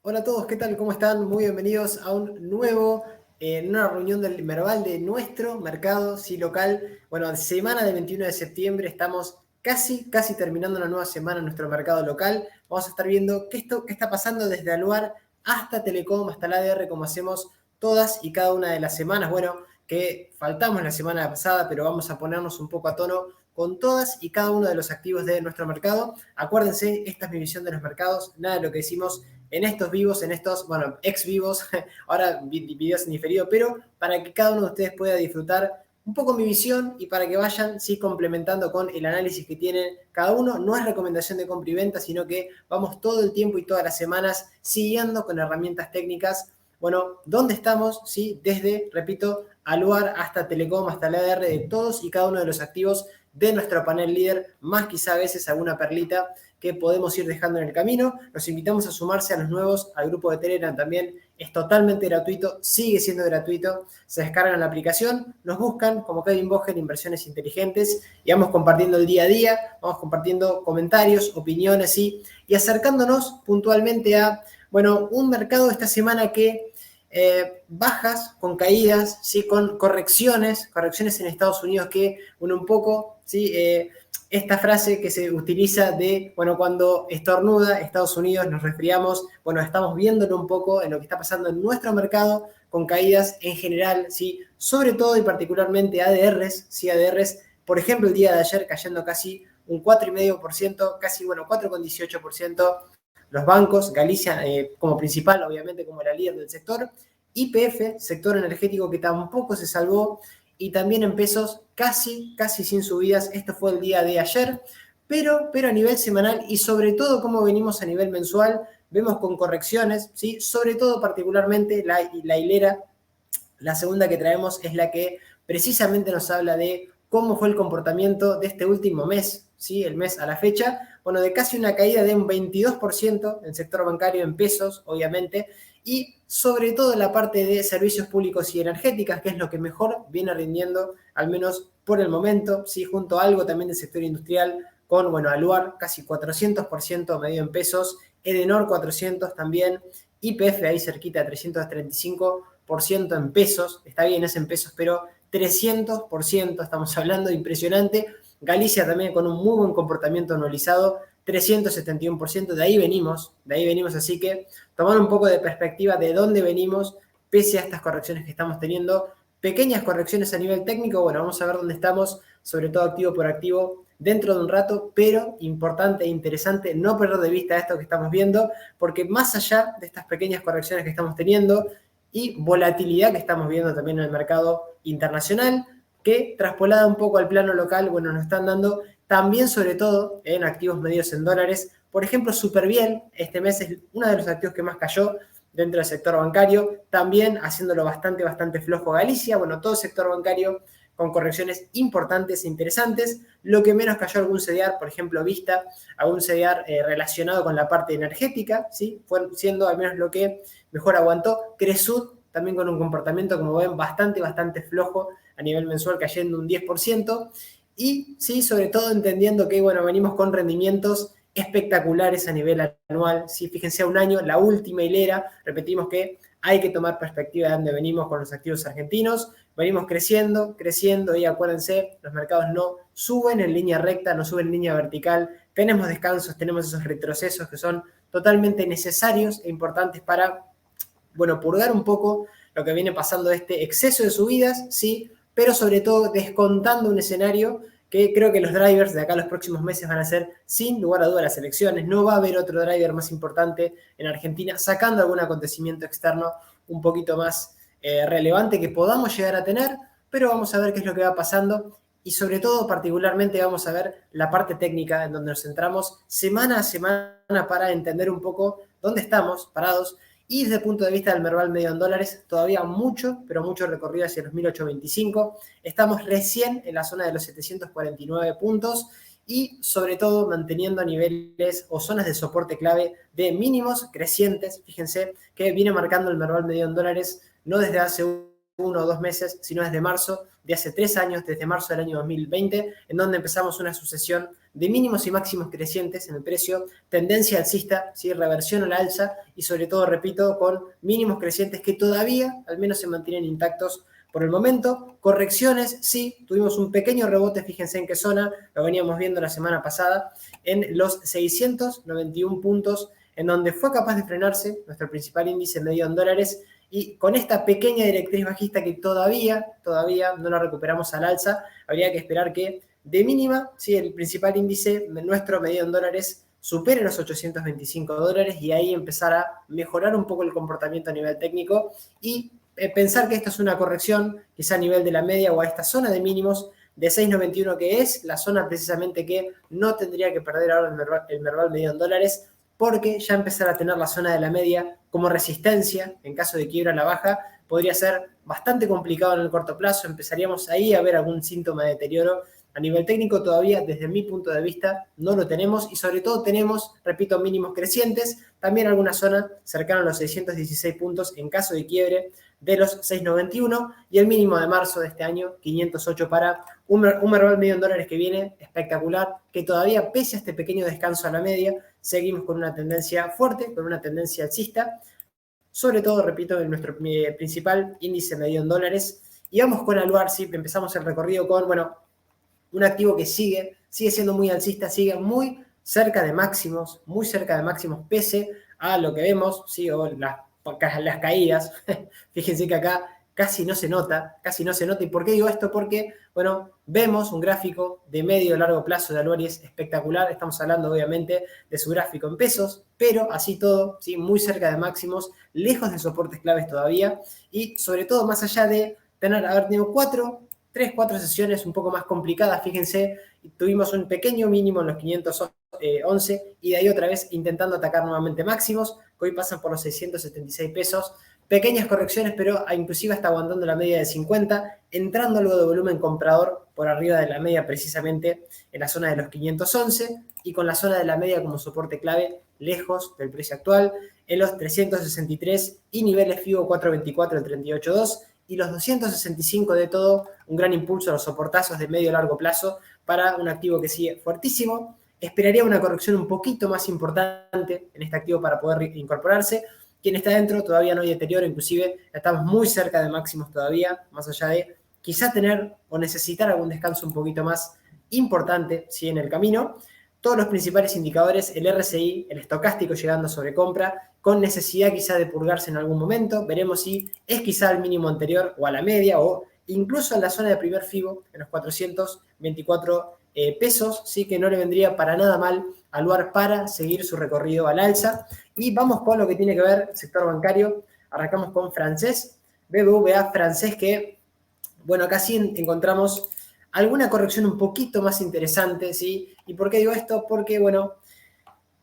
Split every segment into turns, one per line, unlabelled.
Hola a todos, ¿qué tal? ¿Cómo están? Muy bienvenidos a una reunión del Merval de nuestro mercado, sí, local. Bueno, semana del 21 de septiembre, estamos casi terminando una nueva semana en nuestro mercado local. Vamos a estar viendo qué está pasando desde Aluar hasta Telecom, hasta la ADR, como hacemos todas y cada una de las semanas. Bueno, que faltamos la semana pasada, pero vamos a ponernos un poco a tono con todas y cada uno de los activos de nuestro mercado. Acuérdense, esta es mi visión de los mercados, nada de lo que decimos en estos vivos, bueno, ex vivos, ahora videos en diferido, pero para que cada uno de ustedes pueda disfrutar un poco mi visión y para que vayan, sí, complementando con el análisis que tienen cada uno. No es recomendación de compra y venta, sino que vamos todo el tiempo y todas las semanas siguiendo con herramientas técnicas. Bueno, ¿dónde estamos? Sí, desde, repito, Aluar hasta Telecom, hasta la ADR de todos y cada uno de los activos de nuestro panel líder, más quizá a veces alguna perlita que podemos ir dejando en el camino. Los invitamos a sumarse a los nuevos, al grupo de Telegram también. Es totalmente gratuito, sigue siendo gratuito. Se descargan la aplicación, nos buscan como Kevin Boger, Inversiones Inteligentes, y vamos compartiendo el día a día, vamos compartiendo comentarios, opiniones, ¿sí? Y acercándonos puntualmente a, bueno, un mercado esta semana que bajas, con caídas, ¿sí? Con correcciones en Estados Unidos que, bueno, un poco, ¿sí? Esta frase que se utiliza de, bueno, cuando estornuda Estados Unidos, nos resfriamos, bueno, estamos viéndolo un poco en lo que está pasando en nuestro mercado, con caídas en general, ¿sí? Sobre todo y particularmente ADRs, ¿sí? ADRs, por ejemplo, el día de ayer cayendo casi un 4,5%, casi, bueno, 4,18%. Los bancos, Galicia como principal, obviamente como la líder del sector, YPF, sector energético que tampoco se salvó, y también en pesos casi sin subidas. Esto fue el día de ayer, pero a nivel semanal y sobre todo como venimos a nivel mensual, vemos con correcciones, ¿sí? Sobre todo particularmente la hilera, la segunda que traemos es la que precisamente nos habla de cómo fue el comportamiento de este último mes, ¿sí? El mes a la fecha, bueno, de casi una caída de un 22% en el sector bancario en pesos, obviamente, y sobre todo la parte de servicios públicos y energéticas, que es lo que mejor viene rindiendo, al menos por el momento, ¿sí? Junto a algo también del sector industrial, con, bueno, Aluar casi 400% medido en pesos, Edenor 400 también, YPF ahí cerquita 335% en pesos, está bien, es en pesos, pero 300%, estamos hablando, impresionante. Galicia también con un muy buen comportamiento anualizado, 371%, de ahí venimos, así que tomar un poco de perspectiva de dónde venimos, pese a estas correcciones que estamos teniendo, pequeñas correcciones a nivel técnico, bueno, vamos a ver dónde estamos, sobre todo activo por activo, dentro de un rato, pero importante e interesante no perder de vista esto que estamos viendo, porque más allá de estas pequeñas correcciones que estamos teniendo y volatilidad que estamos viendo también en el mercado internacional, que traspolada un poco al plano local, bueno, nos están dando también, sobre todo, en activos medios en dólares. Por ejemplo, Superbiel, este mes es uno de los activos que más cayó dentro del sector bancario, también haciéndolo bastante flojo Galicia, bueno, todo el sector bancario con correcciones importantes e interesantes. Lo que menos cayó algún CDR, por ejemplo, Vista, algún CDR relacionado con la parte energética, ¿sí? Fue siendo al menos lo que mejor aguantó. Cresud también con un comportamiento, como ven, bastante flojo a nivel mensual, cayendo un 10%. Y sí, sobre todo entendiendo que, bueno, venimos con rendimientos espectaculares a nivel anual. ¿Sí? Fíjense, a un año, la última hilera, repetimos que hay que tomar perspectiva de dónde venimos con los activos argentinos. Venimos creciendo y acuérdense, los mercados no suben en línea recta, no suben en línea vertical. Tenemos descansos, tenemos esos retrocesos que son totalmente necesarios e importantes para, bueno, purgar un poco lo que viene pasando de este exceso de subidas, sí, pero sobre todo descontando un escenario que creo que los drivers de acá a los próximos meses van a ser, sin lugar a dudas, las elecciones. No va a haber otro driver más importante en Argentina, sacando algún acontecimiento externo un poquito más relevante que podamos llegar a tener, pero vamos a ver qué es lo que va pasando y sobre todo, particularmente, vamos a ver la parte técnica en donde nos centramos semana a semana para entender un poco dónde estamos parados. Y desde el punto de vista del Merval medio en dólares, todavía pero mucho recorrido hacia los 1825. Estamos recién en la zona de los 749 puntos y sobre todo manteniendo niveles o zonas de soporte clave de mínimos crecientes. Fíjense que viene marcando el Merval medio en dólares no desde hace 1 o 2 meses, sino desde marzo de hace 3 años, desde marzo del año 2020, en donde empezamos una sucesión de mínimos y máximos crecientes en el precio, tendencia alcista, ¿sí? Reversión a la alza y sobre todo, repito, con mínimos crecientes que todavía al menos se mantienen intactos por el momento. Correcciones, sí, tuvimos un pequeño rebote, fíjense en qué zona, lo veníamos viendo la semana pasada, en los 691 puntos, en donde fue capaz de frenarse nuestro principal índice medio en dólares, y con esta pequeña directriz bajista que todavía no la recuperamos al alza, habría que esperar que de mínima, sí, el principal índice nuestro medido en dólares supere los 825 dólares y ahí empezar a mejorar un poco el comportamiento a nivel técnico y pensar que esta es una corrección quizá a nivel de la media o a esta zona de mínimos de 6.91, que es la zona precisamente que no tendría que perder ahora el Merval medido en dólares, porque ya empezar a tener la zona de la media como resistencia en caso de quiebra a la baja podría ser bastante complicado en el corto plazo. Empezaríamos ahí a ver algún síntoma de deterioro. A nivel técnico todavía, desde mi punto de vista, no lo tenemos y sobre todo tenemos, repito, mínimos crecientes, también alguna zona cercana a los 616 puntos en caso de quiebre de los 691 y el mínimo de marzo de este año, 508 para un Merval medio en dólares que viene espectacular, que todavía pese a este pequeño descanso a la media, seguimos con una tendencia fuerte, con una tendencia alcista, sobre todo, repito, en nuestro principal índice medio en dólares. Y vamos con Aluar, sí, empezamos el recorrido con, bueno, un activo que sigue siendo muy alcista, sigue muy cerca de máximos, pese a lo que vemos, ¿sí? O las caídas. Fíjense que acá casi no se nota. ¿Y por qué digo esto? Porque, bueno, vemos un gráfico de medio y largo plazo de Aluar y es espectacular. Estamos hablando, obviamente, de su gráfico en pesos, pero así todo, ¿sí? Muy cerca de máximos, lejos de soportes claves todavía y, sobre todo, más allá de haber tenido 3-4 sesiones un poco más complicadas, fíjense, tuvimos un pequeño mínimo en los 511 y de ahí otra vez intentando atacar nuevamente máximos, que hoy pasan por los 676 pesos, pequeñas correcciones, pero inclusive está aguantando la media de 50, entrando algo de volumen comprador por arriba de la media precisamente en la zona de los 511 y con la zona de la media como soporte clave lejos del precio actual, en los 363 y niveles FIBO 424 del 38.2, y los 265 de todo, un gran impulso a los soportazos de medio a largo plazo para un activo que sigue fuertísimo. Esperaría una corrección un poquito más importante en este activo para poder incorporarse. Quien está dentro todavía no hay deterioro, inclusive estamos muy cerca de máximos todavía, más allá de quizá tener o necesitar algún descanso un poquito más importante, ¿sí? En el camino. Todos los principales indicadores, el RSI, el estocástico llegando a sobrecompra, con necesidad quizá de purgarse en algún momento. Veremos si es quizá al mínimo anterior o a la media o incluso en la zona de primer FIBO, en los 424 pesos, sí que no le vendría para nada mal al Aluar para seguir su recorrido al alza. Y vamos con lo que tiene que ver sector bancario. Arrancamos con francés, BBVA francés, que, bueno, acá sí encontramos alguna corrección un poquito más interesante, ¿sí? ¿Y por qué digo esto? Porque, bueno,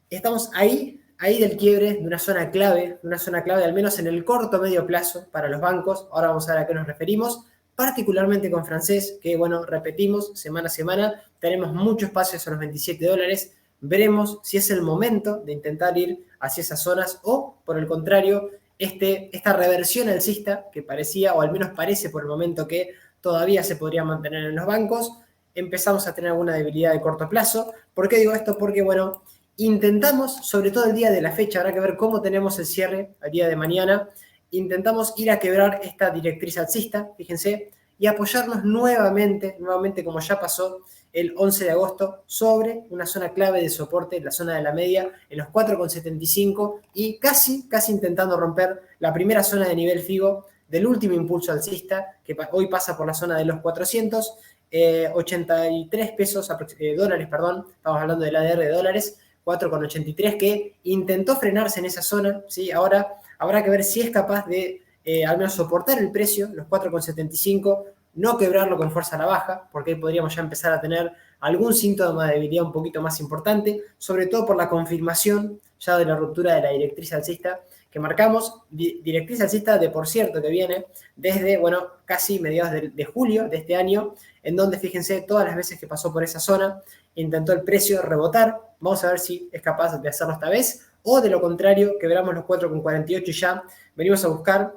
estamos ahí del quiebre de una zona clave, al menos en el corto medio plazo para los bancos. Ahora vamos a ver a qué nos referimos, particularmente con francés, que, bueno, repetimos semana a semana, tenemos mucho espacio a los 27 dólares. Veremos si es el momento de intentar ir hacia esas zonas o, por el contrario, esta reversión alcista que parecía, o al menos parece por el momento que todavía se podría mantener en los bancos, empezamos a tener alguna debilidad de corto plazo. ¿Por qué digo esto? Porque, bueno, intentamos, sobre todo el día de la fecha, habrá que ver cómo tenemos el cierre el día de mañana, intentamos ir a quebrar esta directriz alcista, fíjense, y apoyarnos nuevamente como ya pasó el 11 de agosto, sobre una zona clave de soporte, la zona de la media, en los 4,75 y casi intentando romper la primera zona de nivel FIBO del último impulso alcista, que hoy pasa por la zona de los 483 pesos, dólares, perdón, estamos hablando del ADR de dólares, 4,83, que intentó frenarse en esa zona, ¿sí? Ahora habrá que ver si es capaz de al menos soportar el precio, los 4,75, no quebrarlo con fuerza a la baja, porque ahí podríamos ya empezar a tener algún síntoma de debilidad un poquito más importante, sobre todo por la confirmación ya de la ruptura de la directriz alcista que marcamos, directriz alcista de, por cierto, que viene desde, bueno, casi mediados de julio de este año, en donde, fíjense, todas las veces que pasó por esa zona, intentó el precio rebotar. Vamos a ver si es capaz de hacerlo esta vez, o de lo contrario, quebramos los 4,48 y ya venimos a buscar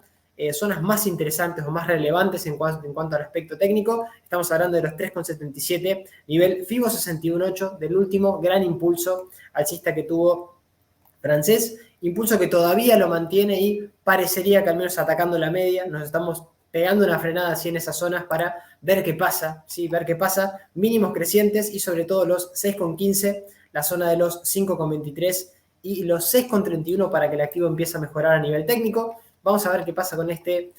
zonas más interesantes o más relevantes en cuanto al aspecto técnico. Estamos hablando de los 3,77, nivel FIBO 61.8, del último gran impulso alcista que tuvo francés, impulso que todavía lo mantiene y parecería que al menos atacando la media, nos estamos pegando una frenada así en esas zonas para ver qué pasa, ¿sí? Ver qué pasa, mínimos crecientes y sobre todo los 6,15, la zona de los 5,23 y los 6,31 para que el activo empiece a mejorar a nivel técnico. Vamos a ver qué pasa con este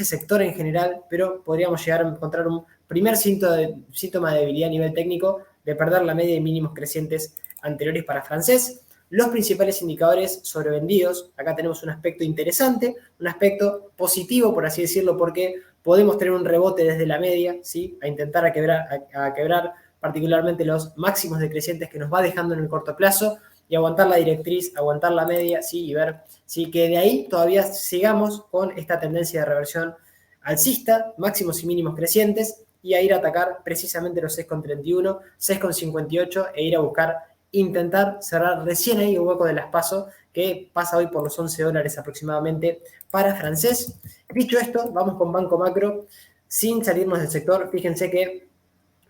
sector en general, pero podríamos llegar a encontrar un primer síntoma de debilidad a nivel técnico, de perder la media de mínimos crecientes anteriores para francés. Los principales indicadores sobrevendidos, acá tenemos un aspecto interesante, un aspecto positivo, por así decirlo, porque podemos tener un rebote desde la media, ¿sí? A intentar a quebrar particularmente los máximos decrecientes que nos va dejando en el corto plazo y aguantar la directriz, aguantar la media, ¿sí? Y ver si que de ahí todavía sigamos con esta tendencia de reversión alcista, máximos y mínimos crecientes, y a ir a atacar precisamente los 6,31, 6,58 e ir a buscar intentar cerrar recién ahí el hueco de las PASO, que pasa hoy por los $11 aproximadamente para francés. Dicho esto, vamos con Banco Macro, sin salirnos del sector. Fíjense que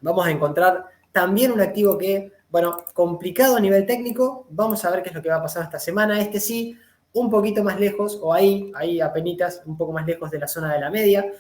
vamos a encontrar también un activo que, bueno, complicado a nivel técnico. Vamos a ver qué es lo que va a pasar esta semana. Este sí, un poquito más lejos, o ahí apenitas, un poco más lejos de la zona de la media.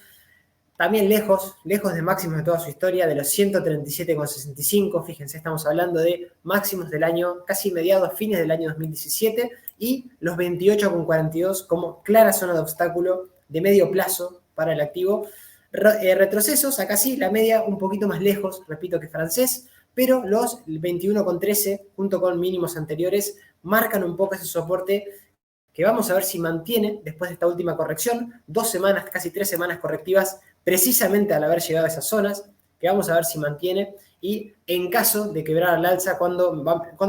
También lejos de máximos de toda su historia, de los 137,65. Fíjense, estamos hablando de máximos del año, casi mediados, fines del año 2017, y los 28,42 como clara zona de obstáculo de medio plazo para el activo. Retrocesos, acá sí, la media un poquito más lejos, repito, que francés, pero los 21,13 junto con mínimos anteriores marcan un poco ese soporte que vamos a ver si mantiene después de esta última corrección, 2 semanas, casi 3 semanas correctivas, precisamente al haber llegado a esas zonas, que vamos a ver si mantiene, y en caso de quebrar al alza, ¿cuándo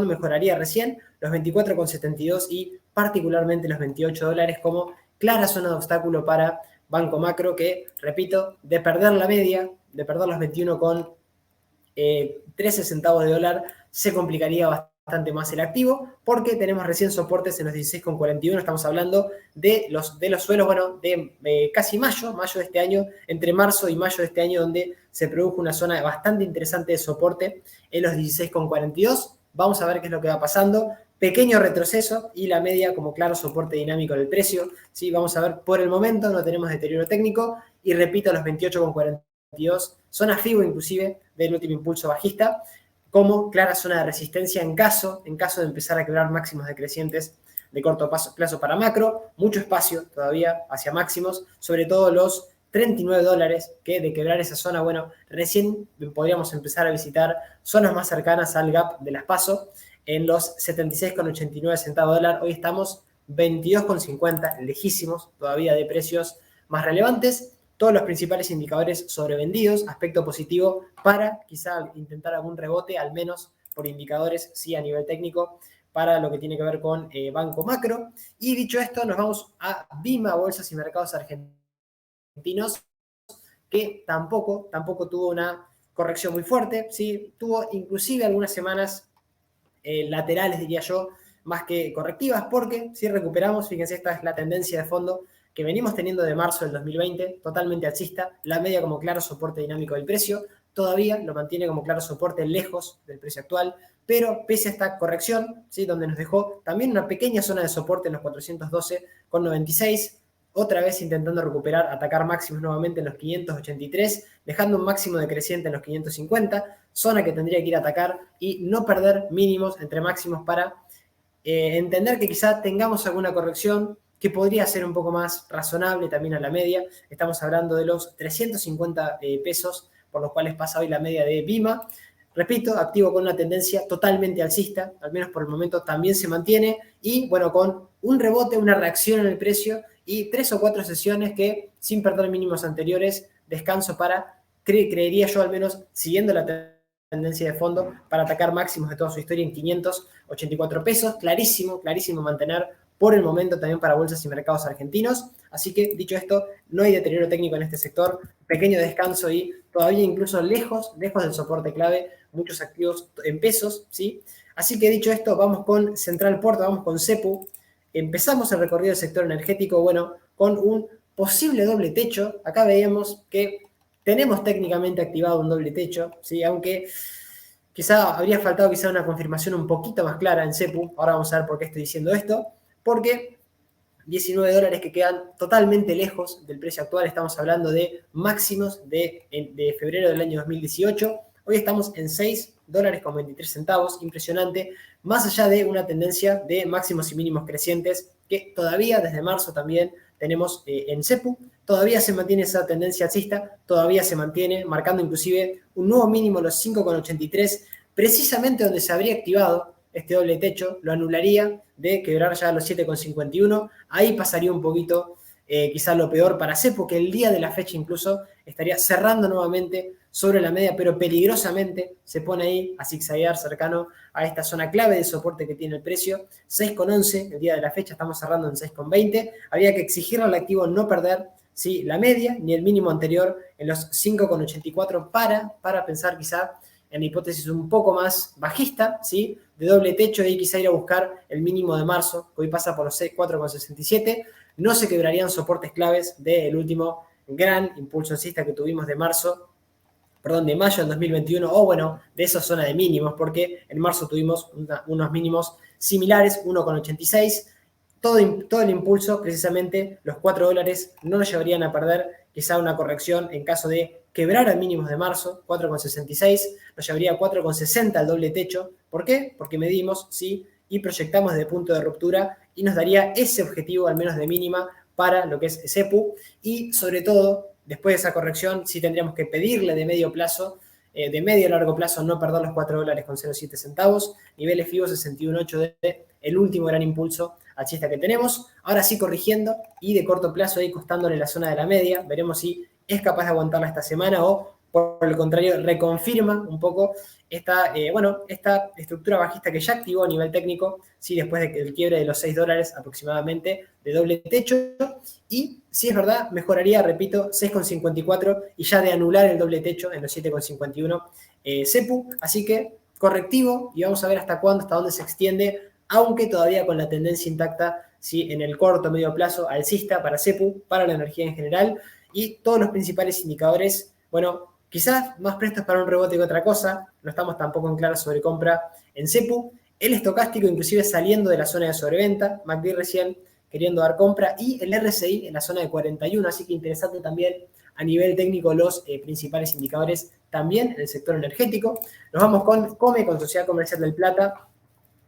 mejoraría recién? Los 24,72 y particularmente los $28 como clara zona de obstáculo para Banco Macro, que, repito, de perder la media, de perder los 21,13 centavos de dólar, se complicaría bastante más el activo, porque tenemos recién soportes en los 16,41, estamos hablando de los suelos, bueno, de casi mayo de este año, entre marzo y mayo de este año, donde se produjo una zona bastante interesante de soporte en los 16,42. Vamos a ver qué es lo que va pasando. Pequeño retroceso y la media como claro soporte dinámico del precio. ¿Sí? Vamos a ver, por el momento no tenemos deterioro técnico y repito, los 28,42, zona FIBO inclusive del último impulso bajista, como clara zona de resistencia en caso de empezar a quebrar máximos decrecientes de corto plazo para macro. Mucho espacio todavía hacia máximos, sobre todo los $39, que de quebrar esa zona, bueno, recién podríamos empezar a visitar zonas más cercanas al gap de las PASO en los 76,89 centavos de dólar. Hoy estamos 22,50, lejísimos todavía de precios más relevantes. Todos los principales indicadores sobrevendidos, aspecto positivo para quizá intentar algún rebote, al menos por indicadores, sí, a nivel técnico, para lo que tiene que ver con Banco Macro. Y dicho esto, nos vamos a BIMA, Bolsas y Mercados Argentinos, que tampoco tuvo una corrección muy fuerte, ¿sí? Tuvo inclusive algunas semanas laterales, diría yo, más que correctivas, porque si recuperamos, fíjense, esta es la tendencia de fondo que venimos teniendo de marzo del 2020, totalmente alcista, la media como claro soporte dinámico del precio, todavía lo mantiene como claro soporte lejos del precio actual, pero pese a esta corrección, ¿sí? Donde nos dejó también una pequeña zona de soporte en los 412,96, otra vez intentando recuperar, atacar máximos nuevamente en los 583, dejando un máximo decreciente en los 550, zona que tendría que ir a atacar y no perder mínimos entre máximos para entender que quizá tengamos alguna corrección que podría ser un poco más razonable también a la media. Estamos hablando de los 350 pesos por los cuales pasa hoy la media de BIMA. Repito, activo con una tendencia totalmente alcista, al menos por el momento también se mantiene, y bueno, con un rebote, una reacción en el precio y 3 o 4 sesiones que, sin perder mínimos anteriores, descanso para, creería yo al menos, siguiendo la tendencia de fondo, para atacar máximos de toda su historia en 584 pesos. Clarísimo mantener por el momento también para bolsas y mercados argentinos. Así que, dicho esto, no hay deterioro técnico en este sector, pequeño descanso y todavía incluso lejos del soporte clave, muchos activos en pesos, ¿sí? Así que, dicho esto, vamos con Central Porto, vamos con CEPU. Empezamos el recorrido del sector energético, bueno, con un posible doble techo. Acá veíamos que tenemos técnicamente activado un doble techo, ¿sí? Aunque quizá habría faltado quizá una confirmación un poquito más clara en CEPU. Ahora vamos a ver por qué estoy diciendo esto. Porque $19 que quedan totalmente lejos del precio actual. Estamos hablando de máximos de febrero del año 2018. Hoy estamos en $6.23, impresionante, más allá de una tendencia de máximos y mínimos crecientes que todavía desde marzo también tenemos en CEPU. Todavía se mantiene esa tendencia alcista, todavía se mantiene, marcando inclusive un nuevo mínimo, los 5,83, precisamente donde se habría activado este doble techo, lo anularía de quebrar ya los 7,51. Ahí pasaría un poquito quizás lo peor para CEPU, que el día de la fecha incluso estaría cerrando nuevamente sobre la media, pero peligrosamente se pone ahí a zigzaguear cercano a esta zona clave de soporte que tiene el precio. 6,11 el día de la fecha, estamos cerrando en 6,20. Habría que exigirle al activo no perder, ¿sí?, la media ni el mínimo anterior en los 5,84 para pensar quizá en hipótesis un poco más bajista, ¿sí?, de doble techo, y quizá ir a buscar el mínimo de marzo, que hoy pasa por los 4,67. No se quebrarían soportes claves del último gran impulso alcista que tuvimos de mayo del 2021, o bueno, de esa zona de mínimos, porque en marzo tuvimos unos mínimos similares, 1,86. Todo el impulso, precisamente los $4 no nos llevarían a perder quizá una corrección en caso de quebrar a mínimos de marzo, 4,66, nos llevaría a 4,60 el doble techo. ¿Por qué? Porque medimos, ¿sí?, y proyectamos desde punto de ruptura y nos daría ese objetivo al menos de mínima para lo que es CEPU. Y sobre todo, después de esa corrección, sí tendríamos que pedirle de medio plazo, de medio a largo plazo, no perder los $4,07, niveles FIBO 61.8 de el último gran impulso alcista que tenemos. Ahora sí corrigiendo y de corto plazo ahí costándole la zona de la media. Veremos si es capaz de aguantarla esta semana o por el contrario reconfirma un poco esta estructura bajista que ya activó a nivel técnico, ¿sí?, después del quiebre de los $6 aproximadamente de doble techo. Y si es verdad, mejoraría, repito, 6,54 y ya de anular el doble techo en los 7,51 CEPU. Así que correctivo, y vamos a ver hasta cuándo, hasta dónde se extiende, aunque todavía con la tendencia intacta, ¿sí?, en el corto medio plazo alcista para CEPU, para la energía en general, y todos los principales indicadores, bueno, quizás más prestos para un rebote que otra cosa. No estamos tampoco en clara sobrecompra en CEPU. El estocástico inclusive saliendo de la zona de sobreventa, MACD recién queriendo dar compra, y el RSI en la zona de 41, así que interesante también a nivel técnico los principales indicadores también en el sector energético. Nos vamos con COME, con Sociedad Comercial del Plata,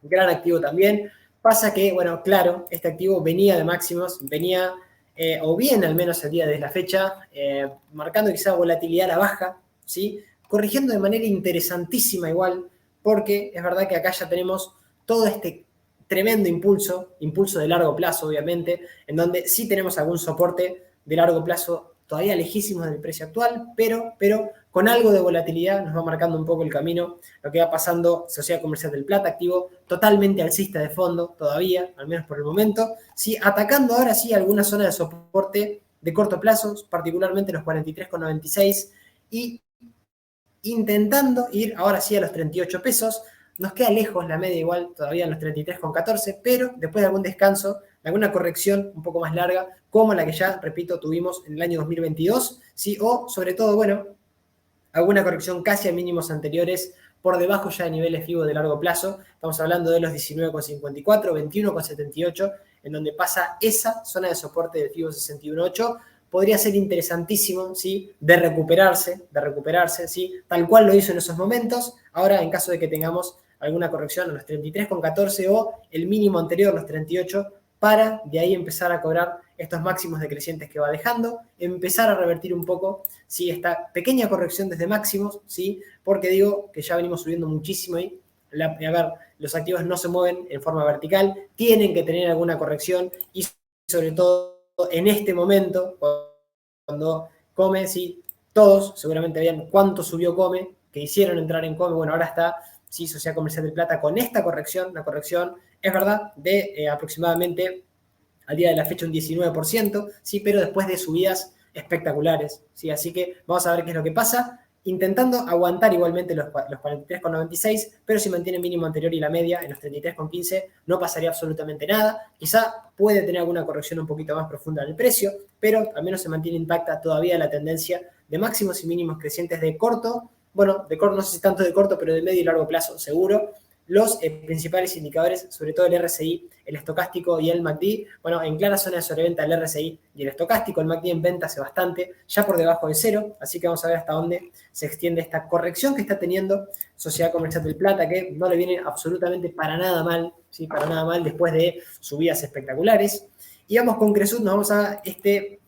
gran activo también. Pasa que, bueno, claro, este activo venía de máximos, venía, o bien al menos el día de la fecha, marcando quizá volatilidad a la baja, ¿sí?, corrigiendo de manera interesantísima igual, porque es verdad que acá ya tenemos todo este tremendo impulso de largo plazo, obviamente, en donde sí tenemos algún soporte de largo plazo todavía lejísimos del precio actual, pero con algo de volatilidad nos va marcando un poco el camino lo que va pasando. Sociedad Comercial del Plata, activo totalmente alcista de fondo todavía, al menos por el momento, sí, atacando ahora sí alguna zona de soporte de corto plazo, particularmente los 43,96, y intentando ir ahora sí a los 38 pesos. Nos queda lejos la media igual, todavía en los 33,14, pero después de algún descanso, de alguna corrección un poco más larga, como la que ya, repito, tuvimos en el año 2022, ¿sí?, o sobre todo, bueno, alguna corrección casi a mínimos anteriores, por debajo ya de niveles FIBO de largo plazo. Estamos hablando de los 19,54, 21,78, en donde pasa esa zona de soporte del FIBO 61.8. Podría ser interesantísimo, ¿sí?, de recuperarse, ¿sí?, tal cual lo hizo en esos momentos. Ahora, en caso de que tengamos alguna corrección a los 33,14 o el mínimo anterior, los 38, para de ahí empezar a cobrar estos máximos decrecientes que va dejando, empezar a revertir un poco, ¿sí?, esta pequeña corrección desde máximos, ¿sí?, porque digo que ya venimos subiendo muchísimo ahí. A ver, los activos no se mueven en forma vertical, tienen que tener alguna corrección, y sobre todo en este momento, cuando COME, sí, todos seguramente vean cuánto subió COME, que hicieron entrar en COME. Bueno, ahora está, sí, Sociedad Comercial del Plata con esta corrección, la corrección es verdad de aproximadamente al día de la fecha un 19%, sí, pero después de subidas espectaculares, ¿sí? Así que vamos a ver qué es lo que pasa. intentando aguantar igualmente los 43,96, pero si mantiene el mínimo anterior y la media en los 33,15 no pasaría absolutamente nada. Quizá puede tener alguna corrección un poquito más profunda en el precio, pero al menos se mantiene intacta todavía la tendencia de máximos y mínimos crecientes de corto, bueno, de corto no sé si tanto de corto, pero de medio y largo plazo seguro. Los principales indicadores, sobre todo el RSI, el estocástico y el MACD, bueno, en clara zona de sobreventa el RSI y el estocástico, el MACD en venta hace bastante, ya por debajo de cero, así que vamos a ver hasta dónde se extiende esta corrección que está teniendo Sociedad Comercial del Plata, que no le viene absolutamente para nada mal, ¿sí? Para nada mal después de subidas espectaculares. Y vamos con Cresud, nos vamos a este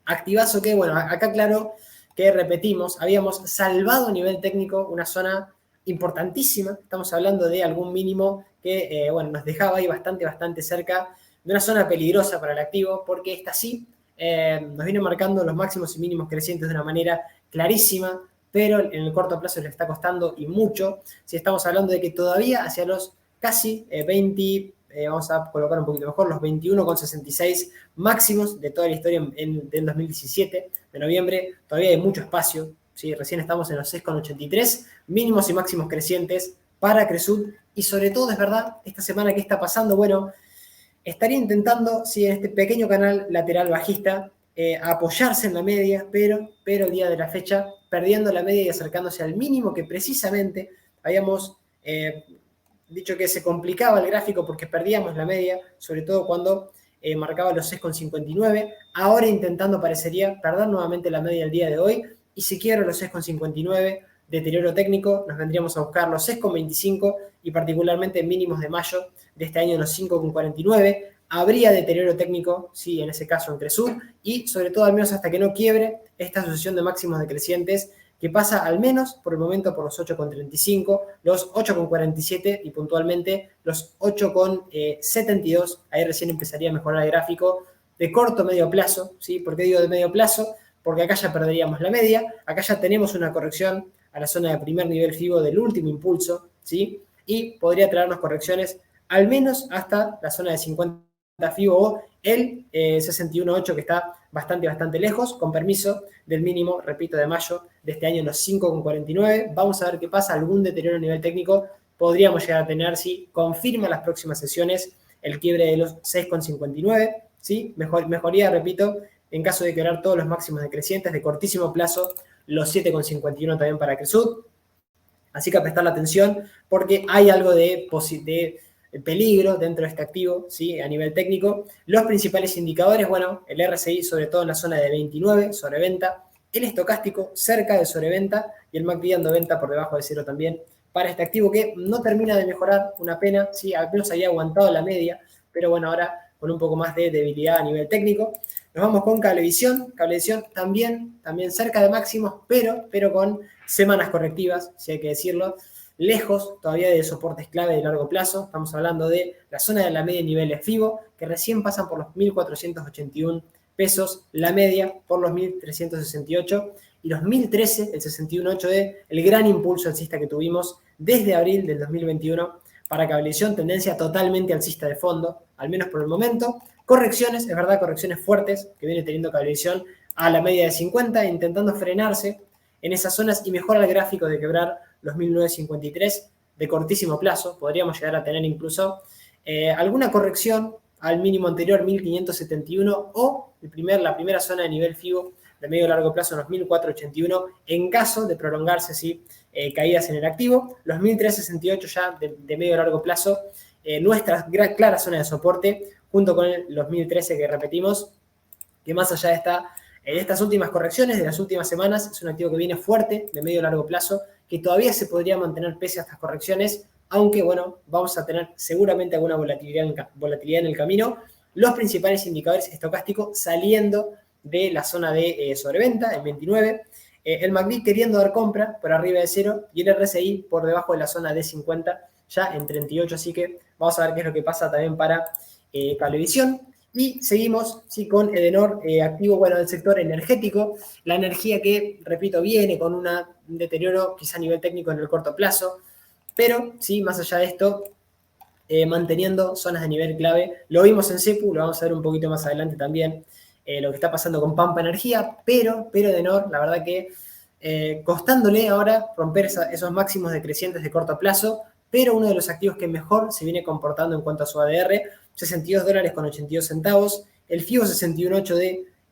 activazo que, bueno, acá claro que repetimos, habíamos salvado a nivel técnico una zona importantísima, estamos hablando de algún mínimo que, bueno, nos dejaba ahí bastante cerca de una zona peligrosa para el activo, porque esta sí nos viene marcando los máximos y mínimos crecientes de una manera clarísima, pero en el corto plazo le está costando y mucho. Si estamos hablando de que todavía hacia los casi 20, vamos a colocar un poquito mejor, los 21,66 máximos de toda la historia del 2017, de noviembre, todavía hay mucho espacio, ¿sí? Recién estamos en los 6,83, mínimos y máximos crecientes para Cresud, y sobre todo, es verdad, esta semana que está pasando, bueno, estaría intentando, sí, en este pequeño canal lateral bajista, apoyarse en la media, pero el día de la fecha, perdiendo la media y acercándose al mínimo que precisamente habíamos dicho que se complicaba el gráfico porque perdíamos la media, sobre todo cuando marcaba los 6,59. Ahora intentando, parecería, perder nuevamente la media el día de hoy, y si quiero los 6,59, deterioro técnico, nos vendríamos a buscar los 6,25 y particularmente mínimos de mayo de este año los 5,49. Habría deterioro técnico, sí, en ese caso en Cresud, y sobre todo al menos hasta que no quiebre esta sucesión de máximos decrecientes que pasa al menos por el momento por los 8,35, los 8,47 y puntualmente los 8,72. Ahí recién empezaría a mejorar el gráfico de corto medio plazo, ¿sí? ¿Por qué digo de medio plazo? Porque acá ya perderíamos la media, acá ya tenemos una corrección a la zona de primer nivel FIBO del último impulso, ¿sí? Y podría traernos correcciones al menos hasta la zona de 50 FIBO o el 61.8 que está bastante lejos, con permiso del mínimo, repito, de mayo de este año en los 5,49. Vamos a ver qué pasa, algún deterioro a nivel técnico podríamos llegar a tener si confirma las próximas sesiones el quiebre de los 6,59, ¿sí? Mejoría, repito, en caso de quebrar todos los máximos decrecientes de cortísimo plazo, los 7,51 también para Cresud. Así que a prestar la atención porque hay algo de peligro dentro de este activo, ¿sí? A nivel técnico. Los principales indicadores, bueno, el RSI sobre todo en la zona de 29, sobreventa, el estocástico cerca de sobreventa y el MACD dando venta por debajo de cero también para este activo que no termina de mejorar, una pena, ¿sí? Al menos había aguantado la media, pero bueno, ahora con un poco más de debilidad a nivel técnico. Nos vamos con Cablevisión también cerca de máximos, pero con semanas correctivas, si hay que decirlo, lejos todavía de soportes clave de largo plazo. Estamos hablando de la zona de la media de niveles FIBO, que recién pasan por los 1.481 pesos, la media por los 1.368 y los 1.013, el 61.8 de el gran impulso alcista que tuvimos desde abril del 2021 para Cablevisión, tendencia totalmente alcista de fondo, al menos por el momento. Correcciones, es verdad, correcciones fuertes que viene teniendo Cablevisión a la media de 50, intentando frenarse en esas zonas y mejora el gráfico de quebrar los 1953 de cortísimo plazo. Podríamos llegar a tener incluso alguna corrección al mínimo anterior, 1571, o la primera zona de nivel FIBO de medio y largo plazo en los 1481, en caso de prolongarse, ¿sí? Caídas en el activo. Los 1368 ya de medio y largo plazo, nuestra clara zona de soporte, junto con los 1013 que repetimos, que más allá de estas últimas correcciones de las últimas semanas, es un activo que viene fuerte de medio y largo plazo, que todavía se podría mantener pese a estas correcciones, aunque bueno, vamos a tener seguramente alguna volatilidad en el camino. Los principales indicadores estocásticos saliendo de la zona de sobreventa, el 29, el MACD queriendo dar compra por arriba de cero y el RSI por debajo de la zona de 50, ya en 38, así que vamos a ver qué es lo que pasa también para Cablevisión. Y seguimos, ¿sí? Con Edenor, activo, bueno, del sector energético, la energía que, repito, viene con un deterioro quizá a nivel técnico en el corto plazo, pero sí, más allá de esto, manteniendo zonas de nivel clave. Lo vimos en CEPU, lo vamos a ver un poquito más adelante también, lo que está pasando con Pampa Energía, pero Edenor, la verdad que costándole ahora romper esos máximos decrecientes de corto plazo, pero uno de los activos que mejor se viene comportando en cuanto a su ADR, $62.82, el FIBO 61.8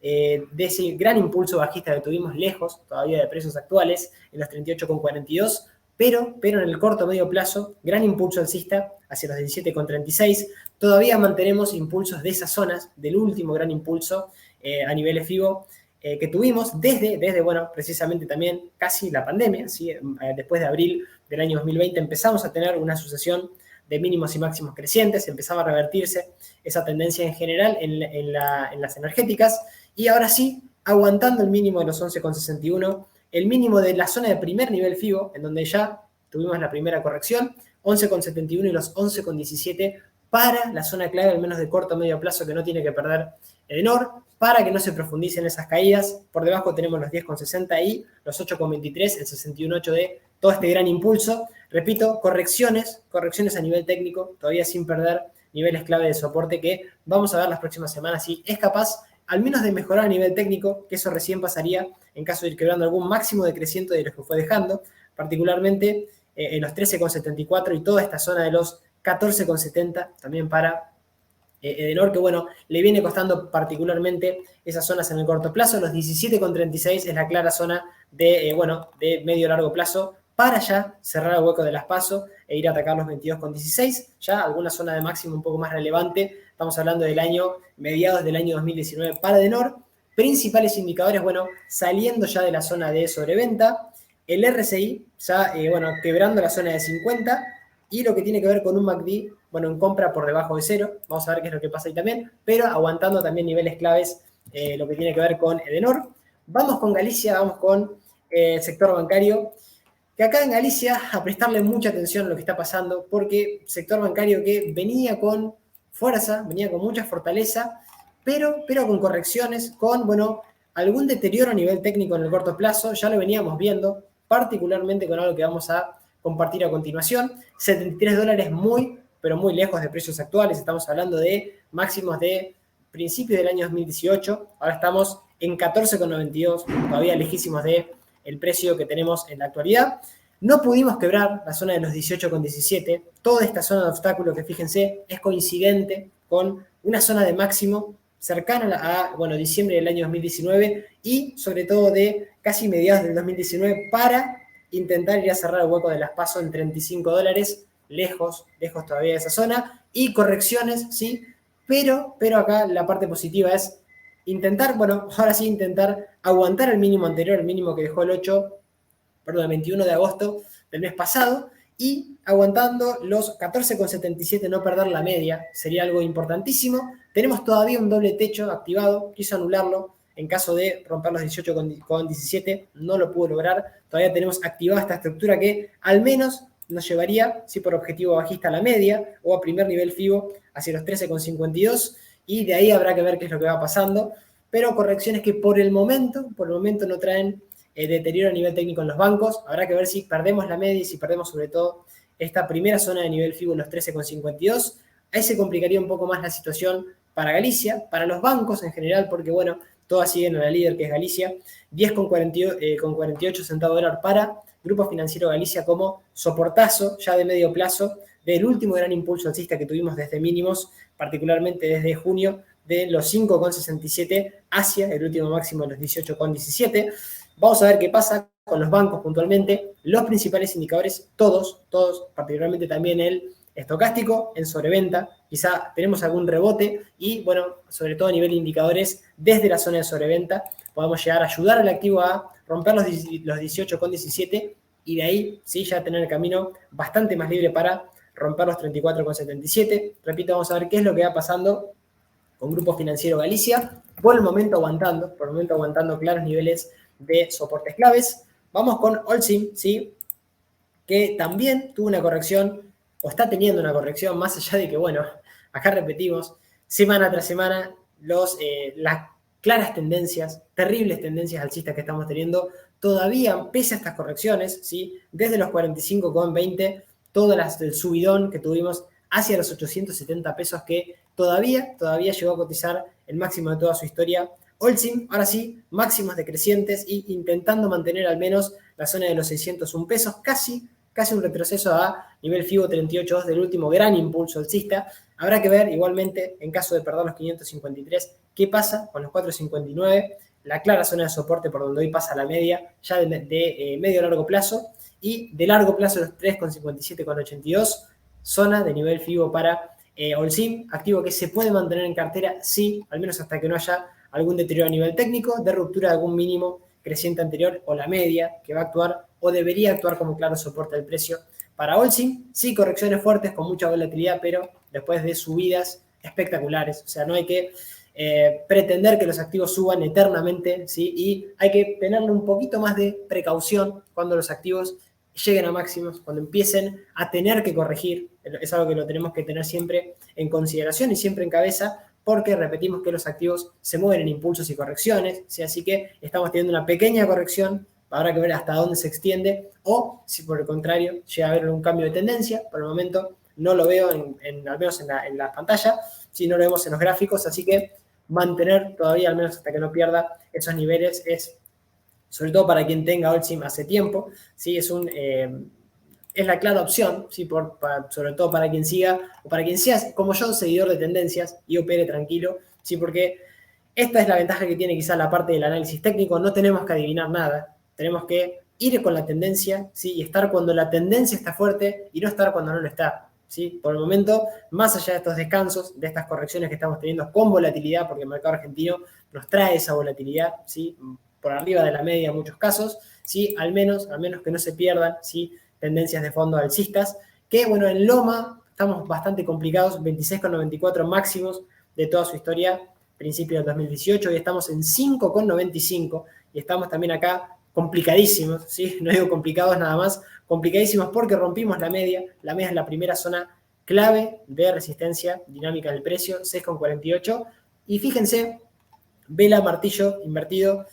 de ese gran impulso bajista que tuvimos lejos todavía de precios actuales, en los 38,42, pero en el corto medio plazo, gran impulso alcista hacia los 17,36, todavía mantenemos impulsos de esas zonas, del último gran impulso a nivel FIBO, que tuvimos desde, bueno, precisamente también casi la pandemia, ¿sí? Después de abril del año 2020 empezamos a tener una sucesión de mínimos y máximos crecientes, empezaba a revertirse esa tendencia en general en las energéticas, y ahora sí, aguantando el mínimo de los 11,61, el mínimo de la zona de primer nivel FIBO, en donde ya tuvimos la primera corrección, 11,71 y los 11,17 para la zona clave, al menos de corto o medio plazo, que no tiene que perder Edenor, para que no se profundicen esas caídas. Por debajo tenemos los 10,60 y los 8,23, el 61.8 de todo este gran impulso. Repito, correcciones a nivel técnico, todavía sin perder niveles clave de soporte que vamos a ver las próximas semanas si es capaz al menos de mejorar a nivel técnico, que eso recién pasaría en caso de ir quebrando algún máximo decreciente de los que fue dejando, particularmente en los 13,74 y toda esta zona de los 14,70 también para Edenor, que bueno, le viene costando particularmente esas zonas en el corto plazo. Los 17,36 es la clara zona de medio largo plazo para ya cerrar el hueco de las PASO e ir a atacar los 22,16, ya alguna zona de máximo un poco más relevante. Estamos hablando del año, mediados del año 2019 para Edenor. Principales indicadores, bueno, saliendo ya de la zona de sobreventa, el RSI ya, quebrando la zona de 50, y lo que tiene que ver con un MACD, bueno, en compra por debajo de cero, vamos a ver qué es lo que pasa ahí también, pero aguantando también niveles claves, lo que tiene que ver con Edenor. Vamos con Galicia, vamos con el sector bancario, que acá en Galicia a prestarle mucha atención a lo que está pasando, porque sector bancario que venía con fuerza, venía con mucha fortaleza, pero con correcciones, con, bueno, algún deterioro a nivel técnico en el corto plazo, ya lo veníamos viendo, particularmente con algo que vamos a compartir a continuación. $73 muy, pero muy lejos de precios actuales. Estamos hablando de máximos de principios del año 2018. Ahora estamos en 14,92, todavía lejísimos de el precio que tenemos en la actualidad. No pudimos quebrar la zona de los 18,17. Toda esta zona de obstáculo que, fíjense, es coincidente con una zona de máximo cercana a diciembre del año 2019 y sobre todo de casi mediados del 2019 para intentar ir a cerrar el hueco de las PASO en $35, lejos todavía de esa zona, y correcciones, sí, pero acá la parte positiva es intentar aguantar el mínimo anterior, el mínimo que dejó el 21 de agosto del mes pasado, y aguantando los 14,77, no perder la media, sería algo importantísimo. Tenemos todavía un doble techo activado, quiso anularlo, en caso de romper los 18,17, no lo pudo lograr. Todavía tenemos activada esta estructura que al menos nos llevaría, si por objetivo bajista, a la media o a primer nivel FIBO hacia los 13,52, y de ahí habrá que ver qué es lo que va pasando. Pero correcciones que por el momento no traen deterioro a nivel técnico en los bancos. Habrá que ver si perdemos la media y si perdemos sobre todo esta primera zona de nivel FIBO en los 13,52. Ahí se complicaría un poco más la situación para Galicia, para los bancos en general, porque bueno, todas siguen a la líder, que es Galicia, 10,48 centavos de dólar para Grupo Financiero Galicia como soportazo ya de medio plazo del último gran impulso alcista que tuvimos desde mínimos, particularmente desde junio, de los 5,67 hacia el último máximo de los 18,17. Vamos a ver qué pasa con los bancos puntualmente. Los principales indicadores, todos, particularmente también el estocástico en sobreventa, quizá tenemos algún rebote y, bueno, sobre todo a nivel de indicadores, desde la zona de sobreventa podemos llegar a ayudar al activo a romper los 18,17 y de ahí sí ya tener el camino bastante más libre para romper los 34,77. Repito, vamos a ver qué es lo que va pasando con Grupo Financiero Galicia, por el momento aguantando claros niveles de soportes claves. Vamos con Holcim, ¿sí? Que también tuvo una corrección, o está teniendo una corrección, más allá de que, bueno, acá repetimos, semana tras semana, las claras tendencias, terribles tendencias alcistas que estamos teniendo, todavía, pese a estas correcciones, ¿sí? Desde los 45,20, el subidón que tuvimos hacia los 870 pesos, que todavía llegó a cotizar el máximo de toda su historia Holcim, ahora sí, máximos decrecientes y intentando mantener al menos la zona de los 601 pesos, casi un retroceso a nivel FIBO 38.2 del último gran impulso alcista. Habrá que ver igualmente, en caso de perder los 553, qué pasa con los 459, la clara zona de soporte por donde hoy pasa la media, ya de medio largo plazo, y de largo plazo los 3,57,82, zona de nivel FIBO para Holcim, activo que se puede mantener en cartera, sí, al menos hasta que no haya algún deterioro a nivel técnico, de ruptura de algún mínimo creciente anterior o la media, que va a actuar o debería actuar como claro soporte del precio para Holcim. Sí, correcciones fuertes con mucha volatilidad, pero después de subidas espectaculares. O sea, no hay que pretender que los activos suban eternamente, ¿sí? Y hay que tenerle un poquito más de precaución cuando los activos lleguen a máximos, cuando empiecen a tener que corregir. Es algo que lo tenemos que tener siempre en consideración y siempre en cabeza, porque repetimos que los activos se mueven en impulsos y correcciones, ¿sí? Así que estamos teniendo una pequeña corrección, habrá que ver hasta dónde se extiende, o si por el contrario llega a haber un cambio de tendencia. Por el momento no lo veo, al menos en la pantalla, si no lo vemos en los gráficos, así que mantener todavía, al menos hasta que no pierda esos niveles, es, sobre todo para quien tenga Holcim hace tiempo, ¿sí? Es la clara opción, ¿sí? Sobre todo para quien siga, o para quien sea, como yo, seguidor de tendencias y opere tranquilo, ¿sí? Porque esta es la ventaja que tiene quizá la parte del análisis técnico, no tenemos que adivinar nada, tenemos que ir con la tendencia, ¿sí? Y estar cuando la tendencia está fuerte y no estar cuando no lo está. ¿Sí? Por el momento, más allá de estos descansos, de estas correcciones que estamos teniendo con volatilidad, porque el mercado argentino nos trae esa volatilidad, ¿sí? Por arriba de la media en muchos casos, ¿sí? Al menos que no se pierdan, ¿sí? Tendencias de fondo alcistas, que bueno, en Loma estamos bastante complicados, 26,94 máximos de toda su historia, principio del 2018, y estamos en 5,95, y estamos también acá complicadísimos, ¿sí? No digo complicados nada más, complicadísimos porque rompimos la media es la primera zona clave de resistencia dinámica del precio, 6,48, y fíjense, vela martillo invertido,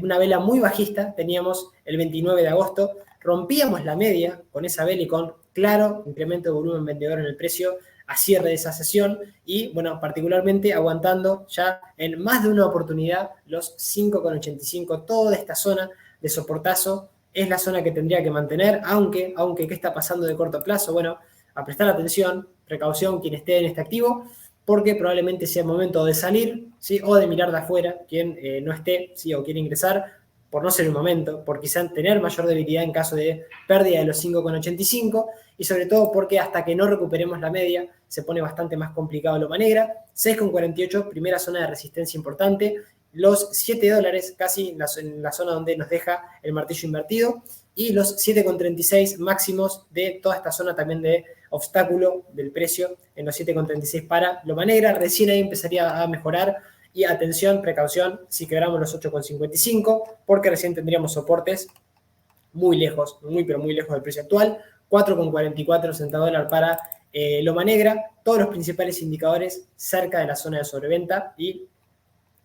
una vela muy bajista, teníamos el 29 de agosto, rompíamos la media con esa vela y con claro incremento de volumen vendedor en el precio a cierre de esa sesión y, bueno, particularmente aguantando ya en más de una oportunidad los 5,85, toda esta zona de soportazo es la zona que tendría que mantener, aunque ¿qué está pasando de corto plazo? Bueno, a prestar atención, precaución quien esté en este activo, porque probablemente sea el momento de salir, ¿sí? O de mirar de afuera, quien no esté, ¿sí? O quiere ingresar, por no ser el momento, por quizá tener mayor debilidad en caso de pérdida de los 5,85, y sobre todo porque hasta que no recuperemos la media, se pone bastante más complicado Loma Negra, 6,48, primera zona de resistencia importante, los $7 casi en la zona donde nos deja el martillo invertido, y los 7,36 máximos de toda esta zona también de obstáculo del precio en los 7,36 para Loma Negra. Recién ahí empezaría a mejorar y atención, precaución, si quebramos los 8,55 porque recién tendríamos soportes muy lejos, muy pero muy lejos del precio actual. 4,44 centavos dólar para Loma Negra. Todos los principales indicadores cerca de la zona de sobreventa y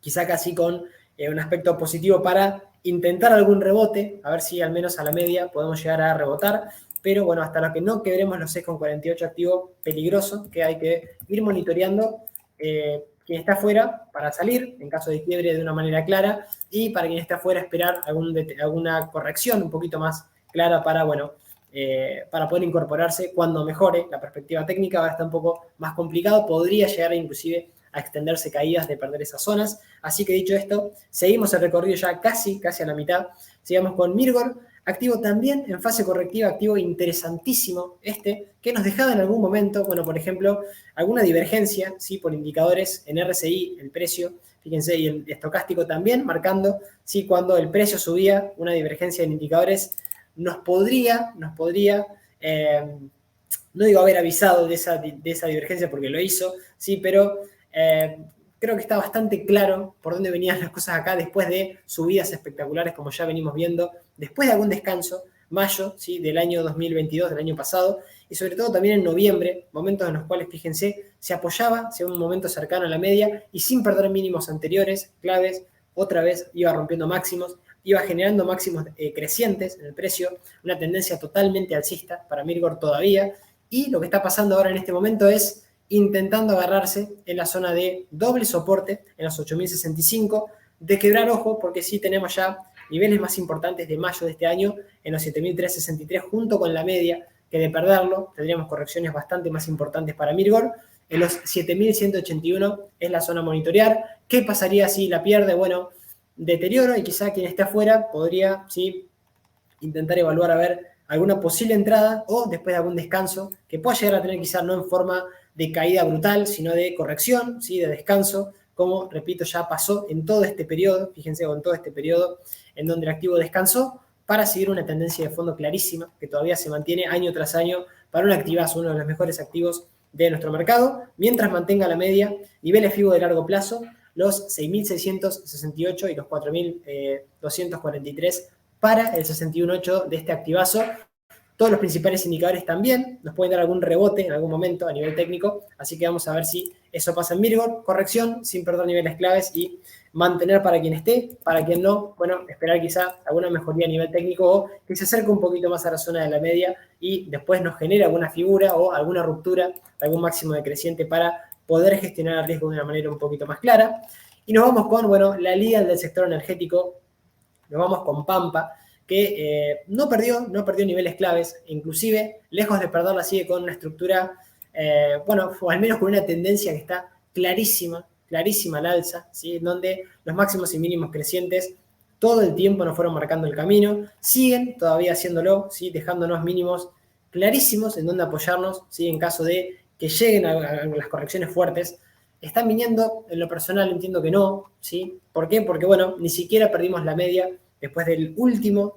quizá casi con un aspecto positivo para intentar algún rebote, a ver si al menos a la media podemos llegar a rebotar, pero bueno, hasta lo que no quebremos los 6,48 activo peligroso, que hay que ir monitoreando quien está afuera para salir, en caso de quiebre de una manera clara, y para quien está afuera esperar alguna corrección un poquito más clara para, bueno, para poder incorporarse cuando mejore la perspectiva técnica. Va a estar un poco más complicado, podría llegar inclusive a extenderse caídas de perder esas zonas. Así que dicho esto, seguimos el recorrido ya casi a la mitad. Sigamos con Mirgor, activo también en fase correctiva, activo interesantísimo que nos dejaba en algún momento, bueno, por ejemplo, alguna divergencia, ¿sí? Por indicadores en RSI, el precio, fíjense, y el estocástico también, marcando, ¿sí? Cuando el precio subía, una divergencia en indicadores nos podría no digo haber avisado de esa divergencia porque lo hizo, ¿sí? Pero creo que está bastante claro por dónde venían las cosas acá después de subidas espectaculares como ya venimos viendo, después de algún descanso, mayo, ¿sí? Del año 2022, del año pasado, y sobre todo también en noviembre, momentos en los cuales, fíjense, se apoyaba, hacia un momento cercano a la media y sin perder mínimos anteriores, claves, otra vez iba rompiendo máximos, iba generando máximos crecientes en el precio, una tendencia totalmente alcista para Mirgor todavía, y lo que está pasando ahora en este momento es intentando agarrarse en la zona de doble soporte, en los 8.065, de quebrar, ojo, porque sí tenemos ya niveles más importantes de mayo de este año en los 7.363 junto con la media, que de perderlo tendríamos correcciones bastante más importantes para Mirgor. En los 7.181 es la zona a monitorear. ¿Qué pasaría si la pierde? Bueno, deterioro y quizá quien esté afuera podría, ¿sí?, intentar evaluar a ver alguna posible entrada o después de algún descanso que pueda llegar a tener quizás no en forma de caída brutal, sino de corrección, ¿sí?, de descanso, como, repito, ya pasó en todo este periodo, fíjense, en todo este periodo en donde el activo descansó, para seguir una tendencia de fondo clarísima que todavía se mantiene año tras año para un activazo, uno de los mejores activos de nuestro mercado, mientras mantenga la media, niveles FIBO de largo plazo, los 6.668 y los 4.243 para el 61.8 de este activazo. Todos los principales indicadores también nos pueden dar algún rebote en algún momento a nivel técnico, así que vamos a ver si eso pasa en Mirgor. Corrección sin perder niveles claves y mantener para quien esté, para quien no, bueno, esperar quizá alguna mejoría a nivel técnico o que se acerque un poquito más a la zona de la media y después nos genere alguna figura o alguna ruptura, algún máximo decreciente para poder gestionar el riesgo de una manera un poquito más clara. Y nos vamos con, bueno, la líder del sector energético, nos vamos con Pampa, que no perdió niveles claves, inclusive, lejos de perderla, sigue con una estructura, bueno, o al menos con una tendencia que está clarísima al alza, ¿sí?, en donde los máximos y mínimos crecientes todo el tiempo nos fueron marcando el camino, siguen todavía haciéndolo, ¿sí?, dejándonos mínimos clarísimos en donde apoyarnos, ¿sí?, en caso de que lleguen a las correcciones fuertes. Están viniendo, en lo personal entiendo que no, ¿sí? ¿Por qué? Porque, bueno, ni siquiera perdimos la media después de la última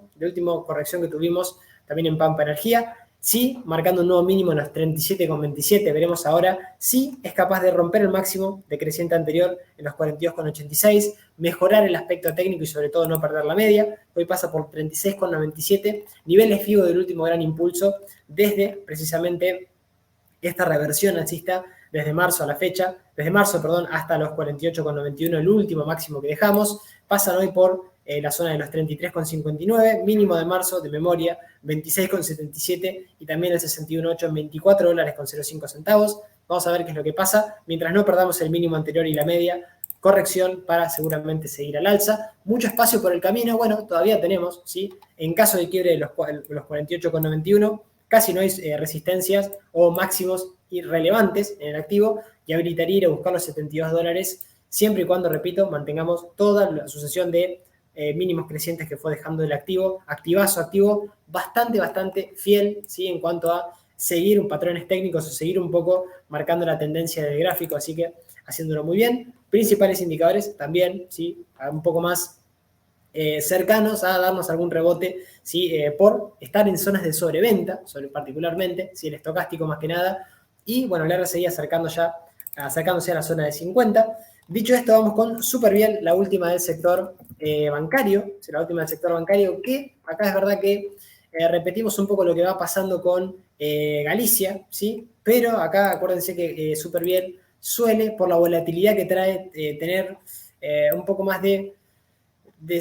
corrección que tuvimos también en Pampa Energía, sí, marcando un nuevo mínimo en los 37,27, veremos ahora si es capaz de romper el máximo decreciente anterior en los 42,86, mejorar el aspecto técnico y sobre todo no perder la media. Hoy pasa por 36,97, niveles FIBO del último gran impulso desde precisamente esta reversión alcista desde marzo a la fecha, hasta los 48,91, el último máximo que dejamos, pasan hoy por la zona de los 33,59, mínimo de marzo de memoria, 26,77 y también el 61,8 en $24,05. Vamos a ver qué es lo que pasa, mientras no perdamos el mínimo anterior y la media, corrección para seguramente seguir al alza. Mucho espacio por el camino, bueno, todavía tenemos, ¿sí? En caso de quiebre de los 48,91, casi no hay resistencias o máximos irrelevantes en el activo y habilitaría ir a buscar los $72 siempre y cuando, repito, mantengamos toda la sucesión de mínimos crecientes que fue dejando el activo, activo, bastante fiel, ¿sí?, en cuanto a seguir patrones técnicos o seguir un poco marcando la tendencia del gráfico, así que haciéndolo muy bien. Principales indicadores también, ¿sí?, un poco más cercanos a darnos algún rebote, ¿sí?, por estar en zonas de sobreventa, particularmente, ¿sí?, el estocástico más que nada, y bueno, el RSI acercándose a la zona de 50. Dicho esto, vamos con Superviel, la última del sector bancario, ¿sí?, la última del sector bancario, que acá es verdad que repetimos un poco lo que va pasando con Galicia, ¿sí?, pero acá acuérdense que Superviel suele, por la volatilidad que trae, tener un poco más de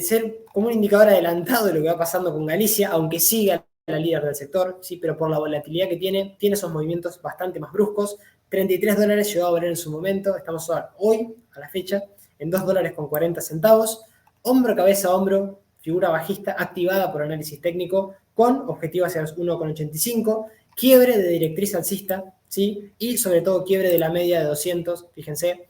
ser como un indicador adelantado de lo que va pasando con Galicia, aunque siga la líder del sector, ¿sí?, pero por la volatilidad que tiene esos movimientos bastante más bruscos. $33 llegó a valer en su momento, estamos hoy, a la fecha, en $2,40. Hombro, cabeza, hombro, figura bajista activada por análisis técnico, con objetivo hacia los 1,85, quiebre de directriz alcista, ¿sí?, y sobre todo quiebre de la media de 200, fíjense.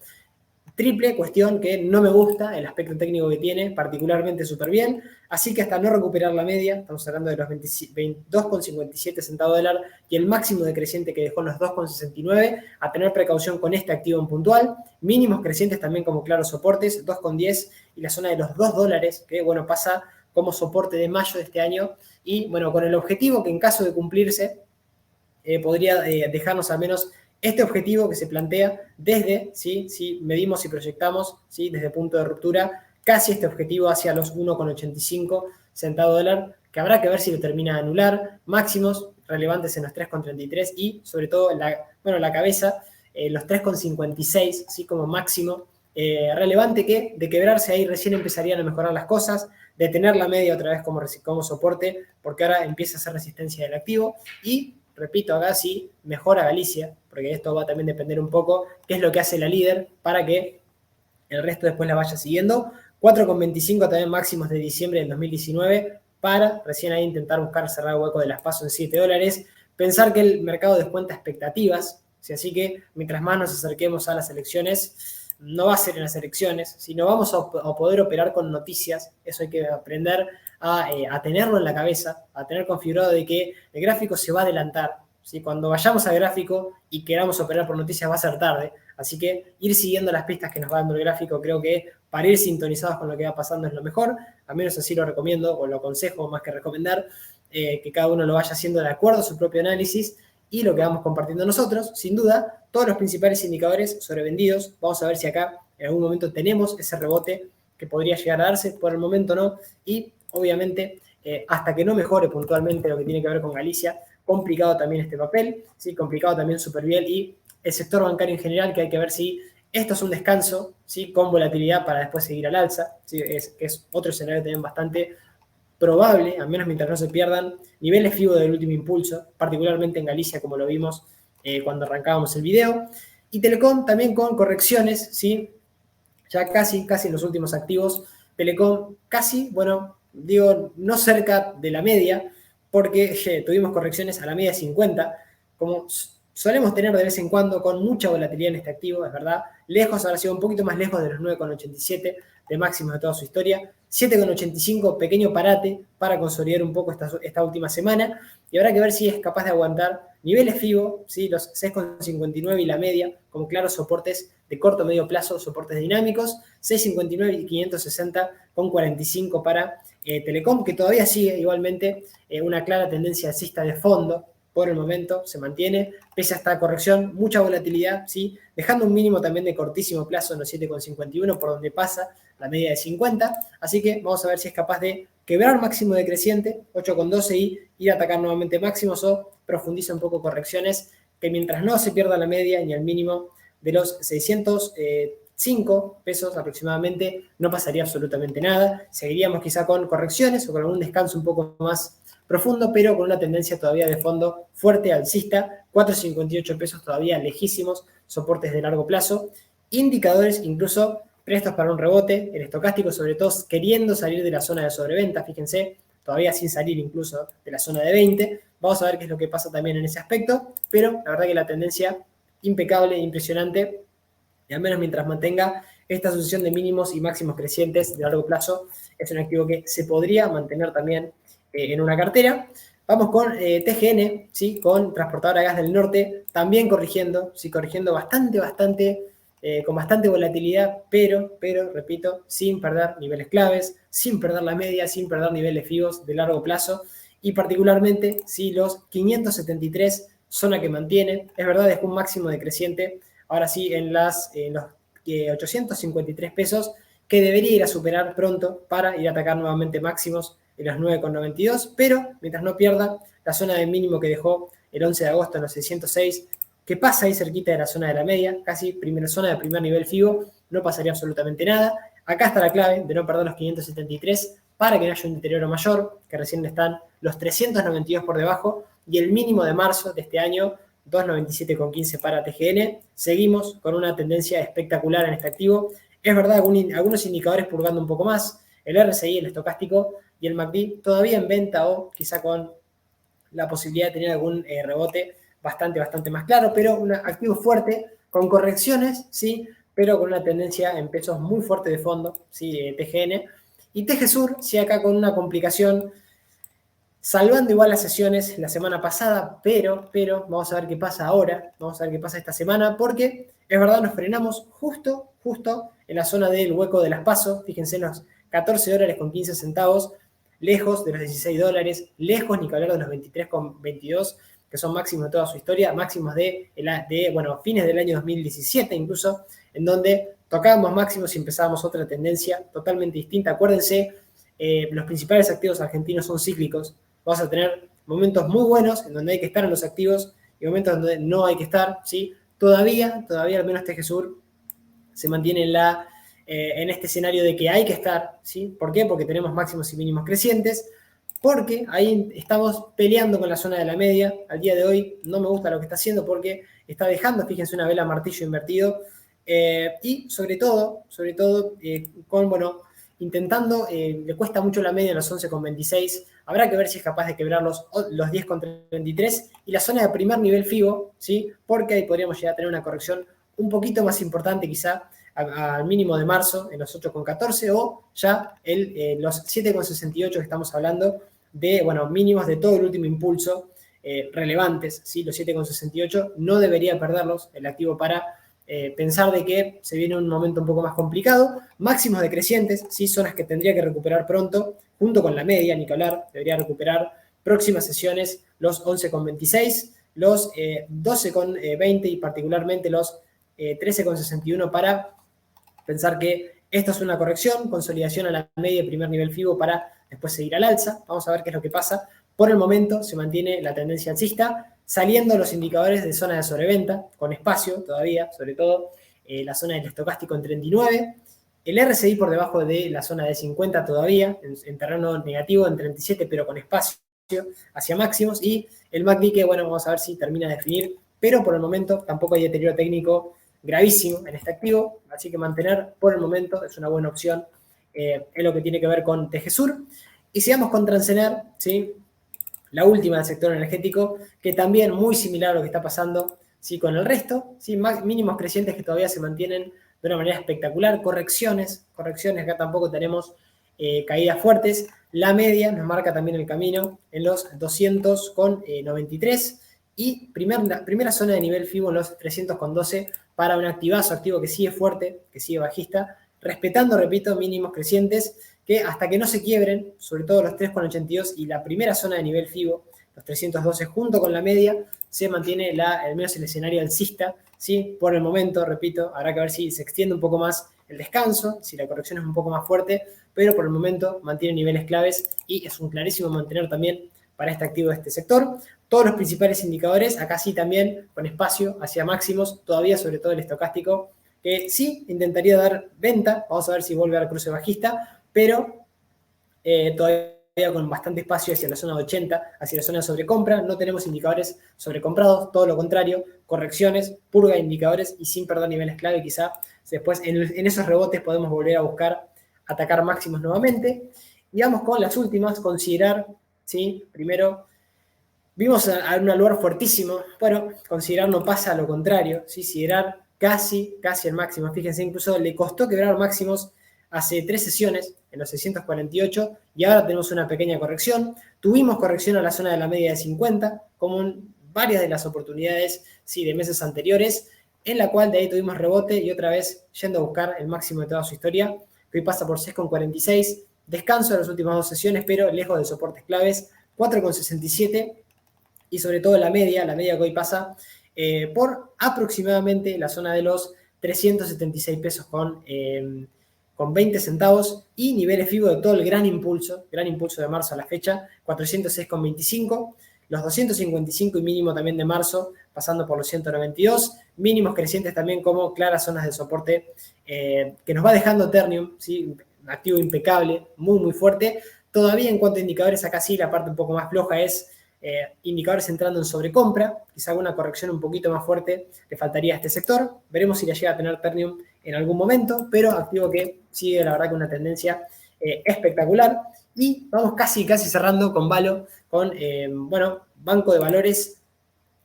Triple cuestión que no me gusta el aspecto técnico que tiene, particularmente Superviel, así que hasta no recuperar la media, estamos hablando de los 22,57 centavos de dólar y el máximo decreciente que dejó en los 2,69, a tener precaución con este activo en puntual, mínimos crecientes también como claros soportes, 2,10 y la zona de los $2, que bueno, pasa como soporte de mayo de este año, y bueno, con el objetivo que en caso de cumplirse, podría dejarnos al menos este objetivo que se plantea desde, ¿sí?, si medimos y proyectamos, ¿sí?, desde punto de ruptura, casi este objetivo hacia los 1,85 centavos de dólar, que habrá que ver si lo termina de anular, máximos relevantes en los 3,33 y sobre todo la cabeza, los 3,56, ¿sí?, como máximo relevante, que de quebrarse ahí recién empezarían a mejorar las cosas, de tener la media otra vez como soporte, porque ahora empieza a ser resistencia del activo y repito, acá sí mejora Galicia, porque esto va a también depender un poco qué es lo que hace la líder para que el resto después la vaya siguiendo. 4,25 también máximos de diciembre del 2019 para recién ahí intentar buscar cerrar el hueco de las PASO en $7. Pensar que el mercado descuenta expectativas, ¿sí? Así que mientras más nos acerquemos a las elecciones, no va a ser en las elecciones, sino vamos a poder operar con noticias. Eso hay que aprender a tenerlo en la cabeza, a tener configurado de que el gráfico se va a adelantar. ¿Sí? Cuando vayamos al gráfico y queramos operar por noticias va a ser tarde, así que ir siguiendo las pistas que nos va dando el gráfico, creo que para ir sintonizados con lo que va pasando es lo mejor, al menos así lo recomiendo o lo aconsejo más que recomendar, que cada uno lo vaya haciendo de acuerdo a su propio análisis y lo que vamos compartiendo nosotros. Sin duda, todos los principales indicadores sobrevendidos, vamos a ver si acá en algún momento tenemos ese rebote que podría llegar a darse, por el momento no, y obviamente hasta que no mejore puntualmente lo que tiene que ver con Galicia, complicado también este papel, ¿sí? Complicado también Superviel y el sector bancario en general, que hay que ver si esto es un descanso, ¿sí? Con volatilidad para después seguir al alza, ¿sí? Es otro escenario también bastante probable, al menos mientras no se pierdan niveles FIBO del último impulso, particularmente en Galicia, como lo vimos cuando arrancábamos el video. Y Telecom también con correcciones, ¿sí? Ya casi en los últimos activos. Telecom casi, bueno, digo, no cerca de la media, porque tuvimos correcciones a la media 50, como solemos tener de vez en cuando, con mucha volatilidad en este activo, es verdad. Lejos, ahora sido un poquito más lejos de los 9,87 de máximos de toda su historia. 7,85, pequeño parate para consolidar un poco esta última semana. Y habrá que ver si es capaz de aguantar niveles FIBO, ¿sí? Los 6,59 y la media, como claros soportes de corto medio plazo, soportes dinámicos. 6,59 y 560 con 45 para Telecom, que todavía sigue igualmente una clara tendencia alcista de fondo. Por el momento se mantiene, pese a esta corrección, mucha volatilidad, ¿sí? Dejando un mínimo también de cortísimo plazo en los 7,51, por donde pasa la media de 50, así que vamos a ver si es capaz de quebrar máximo decreciente, 8,12 y ir a atacar nuevamente máximos o profundiza un poco correcciones, que mientras no se pierda la media ni el mínimo de los 605 pesos aproximadamente, no pasaría absolutamente nada, seguiríamos quizá con correcciones o con algún descanso un poco más profundo, pero con una tendencia todavía de fondo fuerte alcista, 4,58 pesos todavía lejísimos, soportes de largo plazo, indicadores incluso prestos para un rebote, el estocástico sobre todo queriendo salir de la zona de sobreventa, fíjense, todavía sin salir incluso de la zona de 20, vamos a ver qué es lo que pasa también en ese aspecto, pero la verdad que la tendencia impecable, impresionante, y al menos mientras mantenga esta sucesión de mínimos y máximos crecientes de largo plazo, es un activo que se podría mantener también en una cartera. Vamos con TGN, ¿sí? Con Transportadora Gas del Norte, también corrigiendo, ¿sí? Corrigiendo con bastante volatilidad, pero, repito, sin perder niveles claves, sin perder la media, sin perder niveles FIBOs de largo plazo, y particularmente, ¿sí? Los 573, zona que mantiene, es verdad, dejó un máximo decreciente, ahora sí en los 853 pesos, que debería ir a superar pronto para ir a atacar nuevamente máximos en los 9,92, pero mientras no pierda la zona de mínimo que dejó el 11 de agosto en los 606, que pasa ahí cerquita de la zona de la media, casi primera zona de primer nivel FIBO, no pasaría absolutamente nada. Acá está la clave de no perder los 573 para que no haya un deterioro mayor, que recién están los 392 por debajo, y el mínimo de marzo de este año, 297,15 para TGN. Seguimos con una tendencia espectacular en este activo. Es verdad, algunos indicadores purgando un poco más, el RSI, el estocástico y el MACD todavía en venta o quizá con la posibilidad de tener algún rebote bastante más claro, pero un activo fuerte con correcciones, ¿sí? Pero con una tendencia en pesos muy fuerte de fondo, ¿sí? TGN. Y TGSur, sí, acá con una complicación, salvando igual las sesiones la semana pasada, pero vamos a ver qué pasa ahora, vamos a ver qué pasa esta semana, porque es verdad, nos frenamos justo en la zona del hueco de las PASO, fíjense en los $14,15, lejos de los $16, lejos ni que hablar de los 23,22, que son máximos de toda su historia, máximos de fines del año 2017 incluso, en donde tocábamos máximos y empezábamos otra tendencia totalmente distinta. Acuérdense, los principales activos argentinos son cíclicos, vamos a tener momentos muy buenos en donde hay que estar en los activos y momentos donde no hay que estar, ¿sí? Todavía al menos TGSur se mantiene en este escenario de que hay que estar, ¿sí? ¿Por qué? Porque tenemos máximos y mínimos crecientes, porque ahí estamos peleando con la zona de la media. Al día de hoy no me gusta lo que está haciendo porque está dejando, fíjense, una vela martillo invertido, y sobre todo con, intentando, le cuesta mucho la media en los 11,26, habrá que ver si es capaz de quebrar los 10,33 y la zona de primer nivel FIBO, ¿sí? Porque ahí podríamos llegar a tener una corrección un poquito más importante quizá al mínimo de marzo en los 8,14 o ya los 7,68 que estamos hablando de, bueno, mínimos de todo el último impulso relevantes, ¿sí? Los 7,68 no debería perderlos el activo para pensar de que se viene un momento un poco más complicado. Máximos decrecientes, ¿sí? Zonas que tendría que recuperar pronto, junto con la media, ni que hablar, debería recuperar próximas sesiones los 11,26, los 12,20 y particularmente los 13,61 para pensar que esto es una corrección, consolidación a la media de primer nivel FIBO para después seguir al alza. Vamos a ver qué es lo que pasa. Por el momento se mantiene la tendencia alcista, saliendo los indicadores de zona de sobreventa, con espacio todavía, sobre todo la zona del estocástico en 39, el RSI por debajo de la zona de 50 todavía, en terreno negativo en 37, pero con espacio hacia máximos, y el MACD que, bueno, vamos a ver si termina de definir, pero por el momento tampoco hay deterioro técnico gravísimo en este activo, así que mantener por el momento es una buena opción en lo que tiene que ver con Tejesur. Y sigamos con Transener, ¿sí? La última del sector energético, que también muy similar a lo que está pasando, ¿sí? Con el resto, ¿sí? Mínimos crecientes que todavía se mantienen de una manera espectacular, correcciones, acá tampoco tenemos caídas fuertes, la media nos marca también el camino en los 200,93 y primera zona de nivel FIBO en los 300,12 para un activo que sigue fuerte, que sigue bajista, respetando, repito, mínimos crecientes que hasta que no se quiebren, sobre todo los 3,82 y la primera zona de nivel FIBO, los 312 junto con la media, se mantiene al menos el escenario alcista, ¿sí? Por el momento, repito, habrá que ver si se extiende un poco más el descanso, si la corrección es un poco más fuerte, pero por el momento mantiene niveles claves y es un clarísimo mantener también para este activo de este sector. Todos los principales indicadores, acá sí también con espacio hacia máximos, todavía sobre todo el estocástico, que sí intentaría dar venta, vamos a ver si vuelve al cruce bajista, pero todavía con bastante espacio hacia la zona de 80, hacia la zona de sobrecompra, no tenemos indicadores sobrecomprados, todo lo contrario, correcciones, purga de indicadores y sin perder niveles clave, quizá después en esos rebotes podemos volver a buscar atacar máximos nuevamente. Y vamos con las últimas, considerar, ¿sí? Primero, vimos a un lugar fuertísimo, bueno, considerar no pasa a lo contrario, ¿sí? Considerar casi el máximo, fíjense, incluso le costó quebrar máximos hace 3 sesiones, en los 648, y ahora tenemos una pequeña corrección. Tuvimos corrección a la zona de la media de 50, como en varias de las oportunidades, sí, de meses anteriores, en la cual de ahí tuvimos rebote y otra vez yendo a buscar el máximo de toda su historia, que hoy pasa por 6,46, descanso de las últimas 2 sesiones, pero lejos de soportes claves, 4,67, y sobre todo la media que hoy pasa por aproximadamente la zona de los 376 pesos con 20 centavos y niveles FIBO de todo el gran impulso de marzo a la fecha, 406,25, los 255 y mínimo también de marzo, pasando por los 192, mínimos crecientes también como claras zonas de soporte que nos va dejando Ternium, ¿sí? Un activo impecable, muy fuerte. Todavía en cuanto a indicadores, acá sí la parte un poco más floja es indicadores entrando en sobrecompra, quizá alguna corrección un poquito más fuerte le faltaría a este sector, veremos si le llega a tener Ternium en algún momento, pero activo que sigue la verdad con una tendencia espectacular. Y vamos casi cerrando con Valo, con banco de valores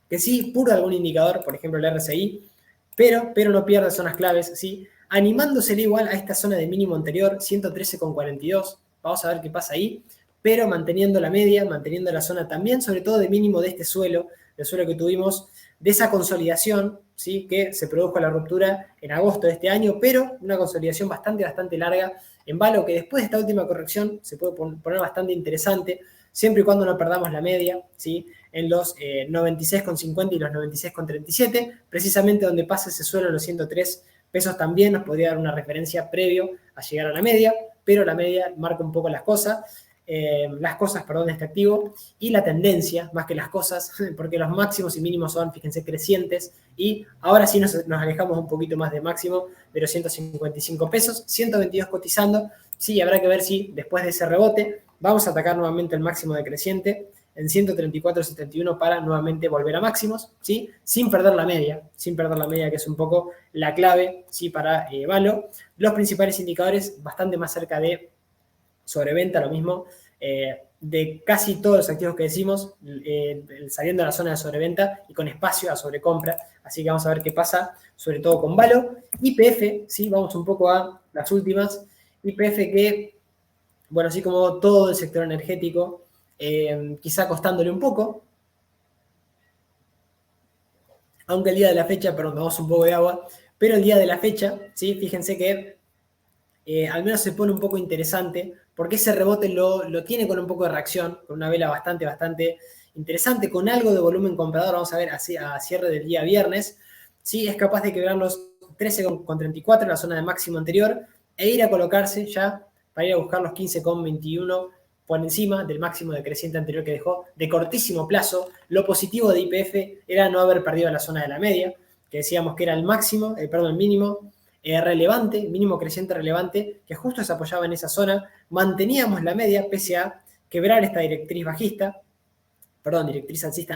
que sí, puro algún indicador, por ejemplo el RSI, pero no pierde zonas claves, ¿sí? Animándosele igual a esta zona de mínimo anterior, 113,42, vamos a ver qué pasa ahí, pero manteniendo la media, manteniendo la zona también, sobre todo de mínimo de este suelo, del suelo que tuvimos, de esa consolidación, ¿sí? Que se produjo la ruptura en agosto de este año, pero una consolidación bastante larga en Valo, que después de esta última corrección se puede poner bastante interesante, siempre y cuando no perdamos la media, ¿sí? En los 96,50 y los 96,37, precisamente donde pasa ese suelo en los 103 pesos también nos podría dar una referencia previo a llegar a la media, pero la media marca un poco las cosas de este activo y la tendencia, más que las cosas, porque los máximos y mínimos son, fíjense, crecientes y ahora sí nos alejamos un poquito más de máximo de los 155 pesos, 122 cotizando, sí, habrá que ver si después de ese rebote vamos a atacar nuevamente el máximo decreciente en 134.71 para nuevamente volver a máximos, ¿sí? Sin perder la media, que es un poco la clave, ¿sí? Para Valo. Los principales indicadores bastante más cerca de sobreventa, lo mismo, de casi todos los activos que decimos, saliendo de la zona de sobreventa y con espacio a sobrecompra. Así que vamos a ver qué pasa, sobre todo con Valo. YPF, ¿sí? Vamos un poco a las últimas. YPF que, bueno, así como todo el sector energético, quizá costándole un poco, aunque el día de la fecha, perdón, tomamos un poco de agua, pero el día de la fecha, ¿sí? Fíjense que al menos se pone un poco interesante, porque ese rebote lo tiene con un poco de reacción, con una vela bastante interesante, con algo de volumen comprador, vamos a ver así a cierre del día viernes, ¿sí? Es capaz de quebrar los 13,34, la zona de máximo anterior, e ir a colocarse ya para ir a buscar los 15,21 por encima del máximo decreciente anterior que dejó de cortísimo plazo. Lo positivo de YPF era no haber perdido la zona de la media, que decíamos que era el máximo, el mínimo relevante, mínimo creciente relevante, que justo se apoyaba en esa zona. Manteníamos la media pese a quebrar esta directriz alcista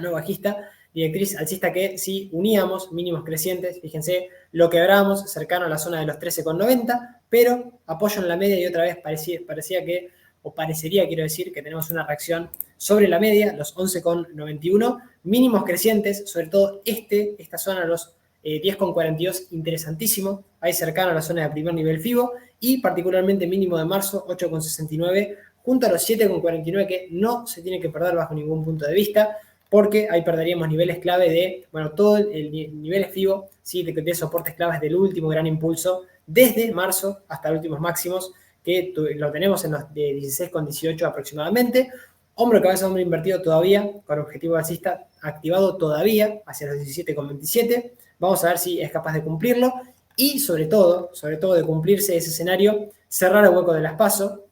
no bajista, directriz alcista que si uníamos mínimos crecientes, fíjense, lo quebramos cercano a la zona de los 13,90, pero apoyo en la media y otra vez parecería, quiero decir, que tenemos una reacción sobre la media, los 11,91, mínimos crecientes, sobre todo esta zona, los 10,42, interesantísimo, ahí cercano a la zona de primer nivel FIBO, y particularmente mínimo de marzo, 8,69, junto a los 7,49 que no se tiene que perder bajo ningún punto de vista, porque ahí perderíamos niveles clave de, bueno, todo el nivel FIBO, ¿sí? de soportes claves del último gran impulso, desde marzo hasta los últimos máximos, que lo tenemos en los de 16,18 aproximadamente. Hombro, cabeza, hombro invertido todavía, con objetivo alcista activado todavía, hacia los 17,27. Vamos a ver si es capaz de cumplirlo. Y sobre todo de cumplirse ese escenario, cerrar el hueco de las PASO,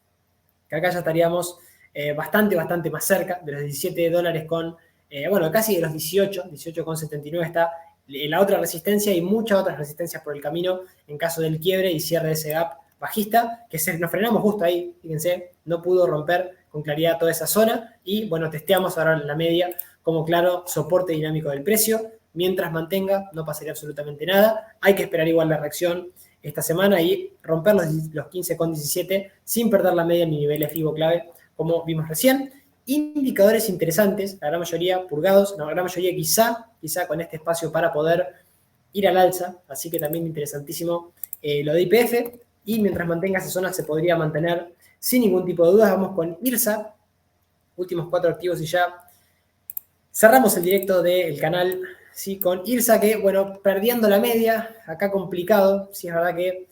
que acá ya estaríamos bastante más cerca de los $17 con, casi de los 18,79 está la otra resistencia y muchas otras resistencias por el camino en caso del quiebre y cierre de ese gap bajista, que nos frenamos justo ahí, fíjense, no pudo romper con claridad toda esa zona y bueno, testeamos ahora la media como claro soporte dinámico del precio. Mientras mantenga, no pasaría absolutamente nada. Hay que esperar igual la reacción esta semana y romper los 15,17 sin perder la media ni niveles FIBO clave, como vimos recién. Indicadores interesantes, la gran mayoría purgados, la gran mayoría quizá con este espacio para poder ir al alza, así que también interesantísimo lo de YPF, y mientras mantenga esa zona se podría mantener sin ningún tipo de dudas. Vamos con IRSA, últimos 4 activos y ya cerramos el directo del canal, ¿sí? Con IRSA que, bueno, perdiendo la media, acá complicado, sí es verdad que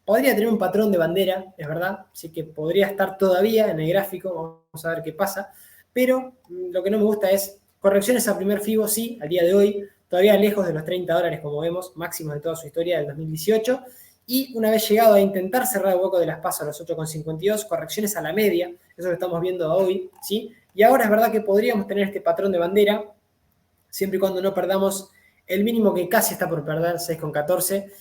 podría tener un patrón de bandera, es verdad, sí que podría estar todavía en el gráfico, vamos a ver qué pasa, pero lo que no me gusta es correcciones a primer FIBO, sí, al día de hoy, todavía lejos de los $30, como vemos, máximos de toda su historia del 2018, y una vez llegado a intentar cerrar el hueco de las PASO a los 8,52, correcciones a la media, eso lo estamos viendo hoy, ¿sí? Y ahora es verdad que podríamos tener este patrón de bandera, siempre y cuando no perdamos el mínimo que casi está por perder, 6,14,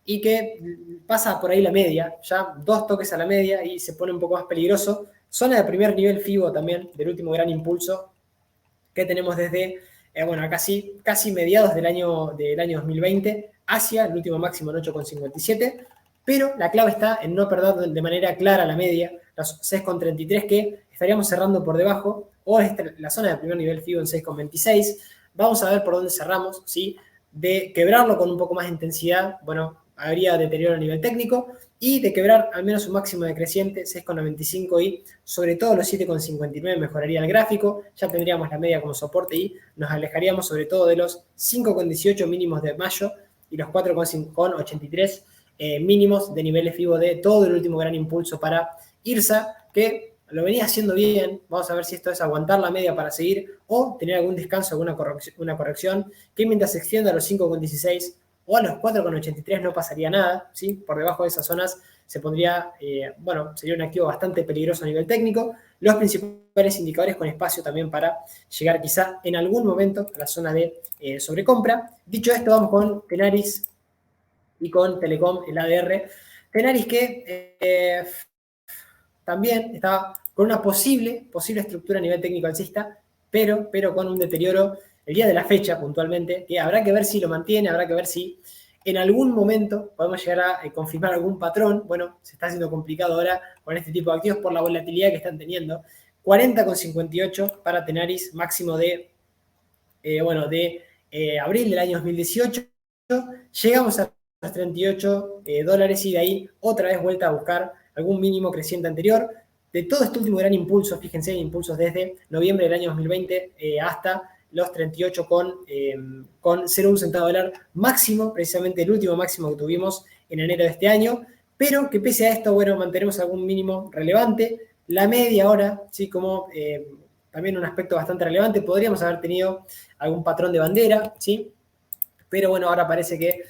y que pasa por ahí la media, ya 2 toques a la media y se pone un poco más peligroso. Zona de primer nivel FIBO también, del último gran impulso que tenemos desde, casi mediados del año 2020 hacia el último máximo en 8,57, pero la clave está en no perder de manera clara la media, los 6,33 que estaríamos cerrando por debajo, o la zona de primer nivel FIBO en 6,26. Vamos a ver por dónde cerramos, ¿sí? De quebrarlo con un poco más de intensidad, bueno, habría deterioro a nivel técnico, y de quebrar al menos un máximo decreciente, 6,95 y sobre todo los 7,59 mejoraría el gráfico, ya tendríamos la media como soporte y nos alejaríamos sobre todo de los 5,18 mínimos de mayo y los 4,83 mínimos de niveles FIBO de todo el último gran impulso para IRSA, que lo venía haciendo bien. Vamos a ver si esto es aguantar la media para seguir o tener algún descanso, una corrección, que mientras se extienda a los 5,16 o a los 4,83 no pasaría nada, ¿sí? Por debajo de esas zonas se pondría, sería un activo bastante peligroso a nivel técnico. Los principales indicadores con espacio también para llegar quizá en algún momento a la zona de sobrecompra. Dicho esto, vamos con Tenaris y con Telecom, el ADR. Tenaris que también estaba con una posible estructura a nivel técnico alcista, pero con un deterioro el día de la fecha puntualmente, que habrá que ver si lo mantiene, habrá que ver si en algún momento podemos llegar a confirmar algún patrón. Bueno, se está haciendo complicado ahora con este tipo de activos por la volatilidad que están teniendo. 40,58 para Tenaris, máximo de abril del año 2018. Llegamos a los 38 dólares y de ahí otra vez vuelta a buscar algún mínimo creciente anterior. De todo este último gran impulso, fíjense, impulsos desde noviembre del año 2020 hasta los 38 con 0,1 centavo de dólar máximo, precisamente el último máximo que tuvimos en enero de este año, pero que pese a esto, bueno, mantenemos algún mínimo relevante. La media ahora, sí, como también un aspecto bastante relevante, podríamos haber tenido algún patrón de bandera, ¿sí? Pero bueno, ahora parece que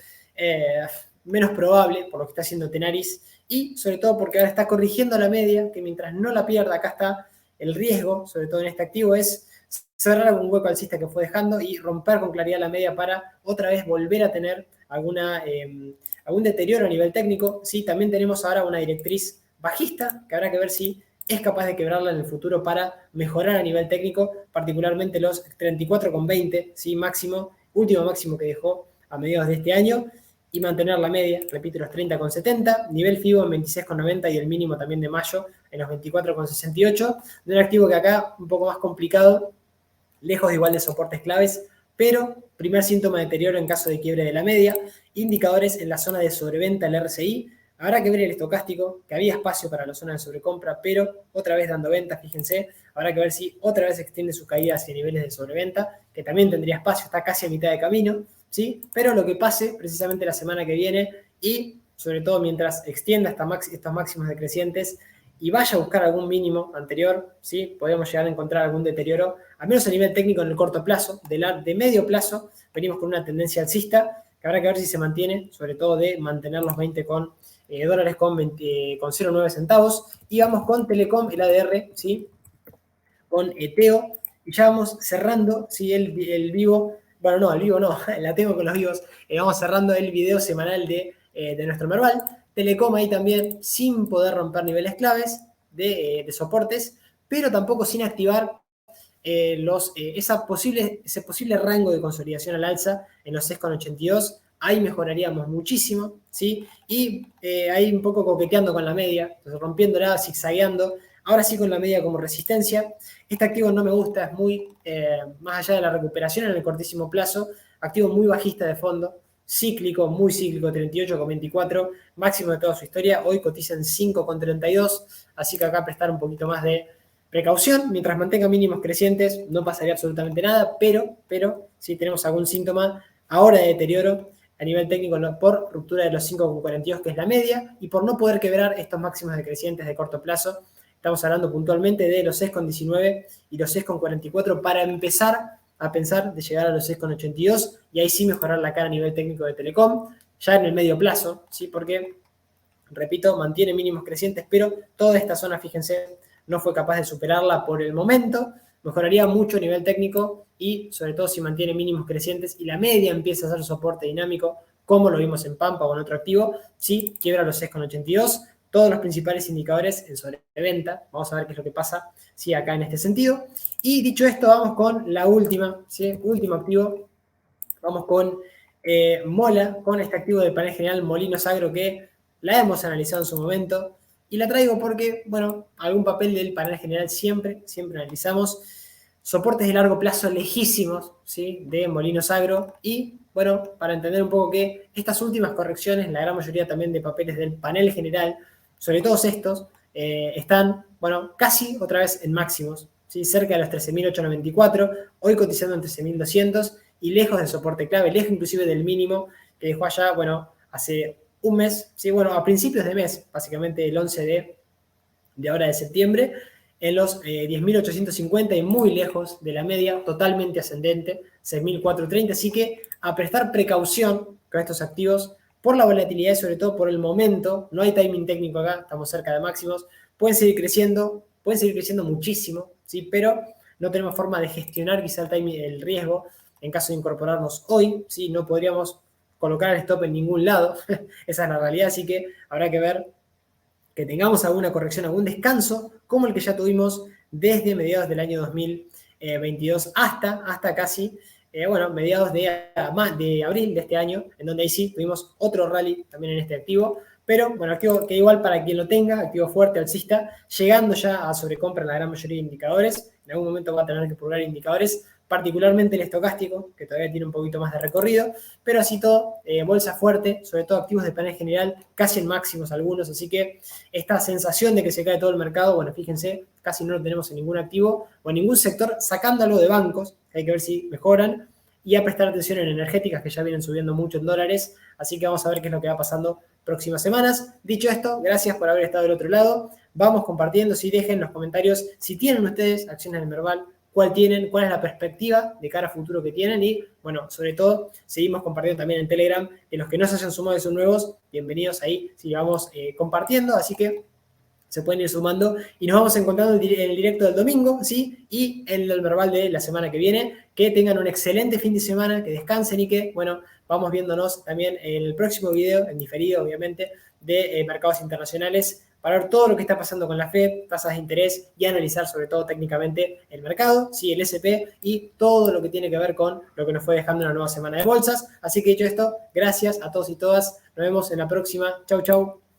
menos probable por lo que está haciendo Tenaris y sobre todo porque ahora está corrigiendo la media, que mientras no la pierda, acá está el riesgo, sobre todo en este activo, es cerrar algún hueco alcista que fue dejando y romper con claridad la media para otra vez volver a tener algún deterioro a nivel técnico. ¿Sí? También tenemos ahora una directriz bajista, que habrá que ver si es capaz de quebrarla en el futuro para mejorar a nivel técnico, particularmente los 34,20, ¿sí? Último máximo que dejó a mediados de este año, y mantener la media, repito, los 30,70, nivel FIBO en 26,90 y el mínimo también de mayo en los 24,68, de un activo que acá un poco más complicado, lejos de igual de soportes claves, pero primer síntoma de deterioro en caso de quiebre de la media, indicadores en la zona de sobreventa del RSI. Habrá que ver el estocástico, que había espacio para la zona de sobrecompra, pero otra vez dando venta, fíjense. Habrá que ver si otra vez extiende su caída hacia niveles de sobreventa, que también tendría espacio, está casi a mitad de camino, ¿sí? Pero lo que pase precisamente la semana que viene y sobre todo mientras extienda estos máximos decrecientes y vaya a buscar algún mínimo anterior, ¿sí? Podríamos llegar a encontrar algún deterioro, al menos a nivel técnico en el corto plazo. De medio plazo venimos con una tendencia alcista, que habrá que ver si se mantiene, sobre todo de mantener los 20 dólares con 0,9 centavos. Y vamos con Telecom, el ADR, ¿sí? Con ETEO, y ya vamos cerrando, ¿sí? El vivo, bueno, no, el vivo no, la tengo con los vivos, vamos cerrando el video semanal de nuestro Merval. Telecom ahí también sin poder romper niveles claves de soportes, pero tampoco sin activar ese posible rango de consolidación al alza en los 6,82. Ahí mejoraríamos muchísimo, ¿sí? Y ahí un poco coqueteando con la media, rompiéndola, zigzagueando. Ahora sí con la media como resistencia. Este activo no me gusta, es muy, más allá de la recuperación en el cortísimo plazo, activo muy bajista de fondo, cíclico, muy cíclico, 38,24, máximo de toda su historia. Hoy cotiza en 5,32, así que acá prestar un poquito más de precaución. Mientras mantenga mínimos crecientes, no pasaría absolutamente nada, pero si tenemos algún síntoma ahora de deterioro a nivel técnico por ruptura de los 5,42, que es la media, y por no poder quebrar estos máximos decrecientes de corto plazo. Estamos hablando puntualmente de los 6,19 y los 6,44 para empezar a pensar de llegar a los 6,82 y ahí sí mejorar la cara a nivel técnico de Telecom, ya en el medio plazo, ¿sí? Porque, repito, mantiene mínimos crecientes, pero toda esta zona, fíjense, no fue capaz de superarla por el momento. Mejoraría mucho a nivel técnico y sobre todo si mantiene mínimos crecientes y la media empieza a hacer soporte dinámico, como lo vimos en Pampa o en otro activo, sí, quiebra los 6,82, todos los principales indicadores en sobreventa. Vamos a ver qué es lo que pasa, sí, acá en este sentido. Y dicho esto, vamos con la última, ¿sí? Último activo. Vamos con Mola, con este activo del panel general Molinos Agro que la hemos analizado en su momento. Y la traigo porque, bueno, algún papel del panel general siempre analizamos. Soportes de largo plazo lejísimos, ¿sí? De Molinos Agro. Y, bueno, para entender un poco que estas últimas correcciones, la gran mayoría también de papeles del panel general, sobre todos estos, están, bueno, casi otra vez en máximos, ¿sí? Cerca de los 13.894, hoy cotizando en 13.200 y lejos del soporte clave, lejos inclusive del mínimo que dejó allá, bueno, hace un mes, ¿sí? Bueno, a principios de mes, básicamente el 11 de ahora de septiembre, en los 10.850 y muy lejos de la media, totalmente ascendente, 6.430, así que a prestar precaución con estos activos por la volatilidad y sobre todo por el momento. No hay timing técnico acá, estamos cerca de máximos, pueden seguir creciendo muchísimo, ¿sí? Pero no tenemos forma de gestionar quizá el riesgo en caso de incorporarnos hoy, ¿sí? No podríamos colocar el stop en ningún lado, esa es la realidad, así que habrá que ver que tengamos alguna corrección, algún descanso, como el que ya tuvimos desde mediados del año 2022 hasta casi, mediados de abril de este año, en donde ahí sí tuvimos otro rally también en este activo, pero bueno, activo que igual para quien lo tenga, activo fuerte, alcista, llegando ya a sobrecompra en la gran mayoría de indicadores, en algún momento va a tener que purgar indicadores, particularmente el estocástico, que todavía tiene un poquito más de recorrido, pero así todo, bolsa fuerte, sobre todo activos de panel general, casi en máximos algunos, así que esta sensación de que se cae todo el mercado, bueno, fíjense, casi no lo tenemos en ningún activo o en ningún sector, sacando algo de bancos, hay que ver si mejoran, y a prestar atención en energéticas que ya vienen subiendo mucho en dólares, así que vamos a ver qué es lo que va pasando próximas semanas. Dicho esto, gracias por haber estado del otro lado, vamos compartiendo, si dejen en los comentarios si tienen ustedes acciones del Merval, cuál es la perspectiva de cara a futuro que tienen y, bueno, sobre todo, seguimos compartiendo también en Telegram. De los que no se hayan sumado y son nuevos, bienvenidos ahí, si vamos compartiendo, así que se pueden ir sumando y nos vamos encontrando en el directo del domingo, ¿sí? Y en el Merval de la semana que viene. Que tengan un excelente fin de semana, que descansen y que, bueno, vamos viéndonos también en el próximo video, en diferido, obviamente, de mercados internacionales para ver todo lo que está pasando con la Fed, tasas de interés y analizar sobre todo técnicamente el mercado, ¿sí? El S&P y todo lo que tiene que ver con lo que nos fue dejando una nueva semana de bolsas. Así que dicho esto, gracias a todos y todas. Nos vemos en la próxima. Chau, chau.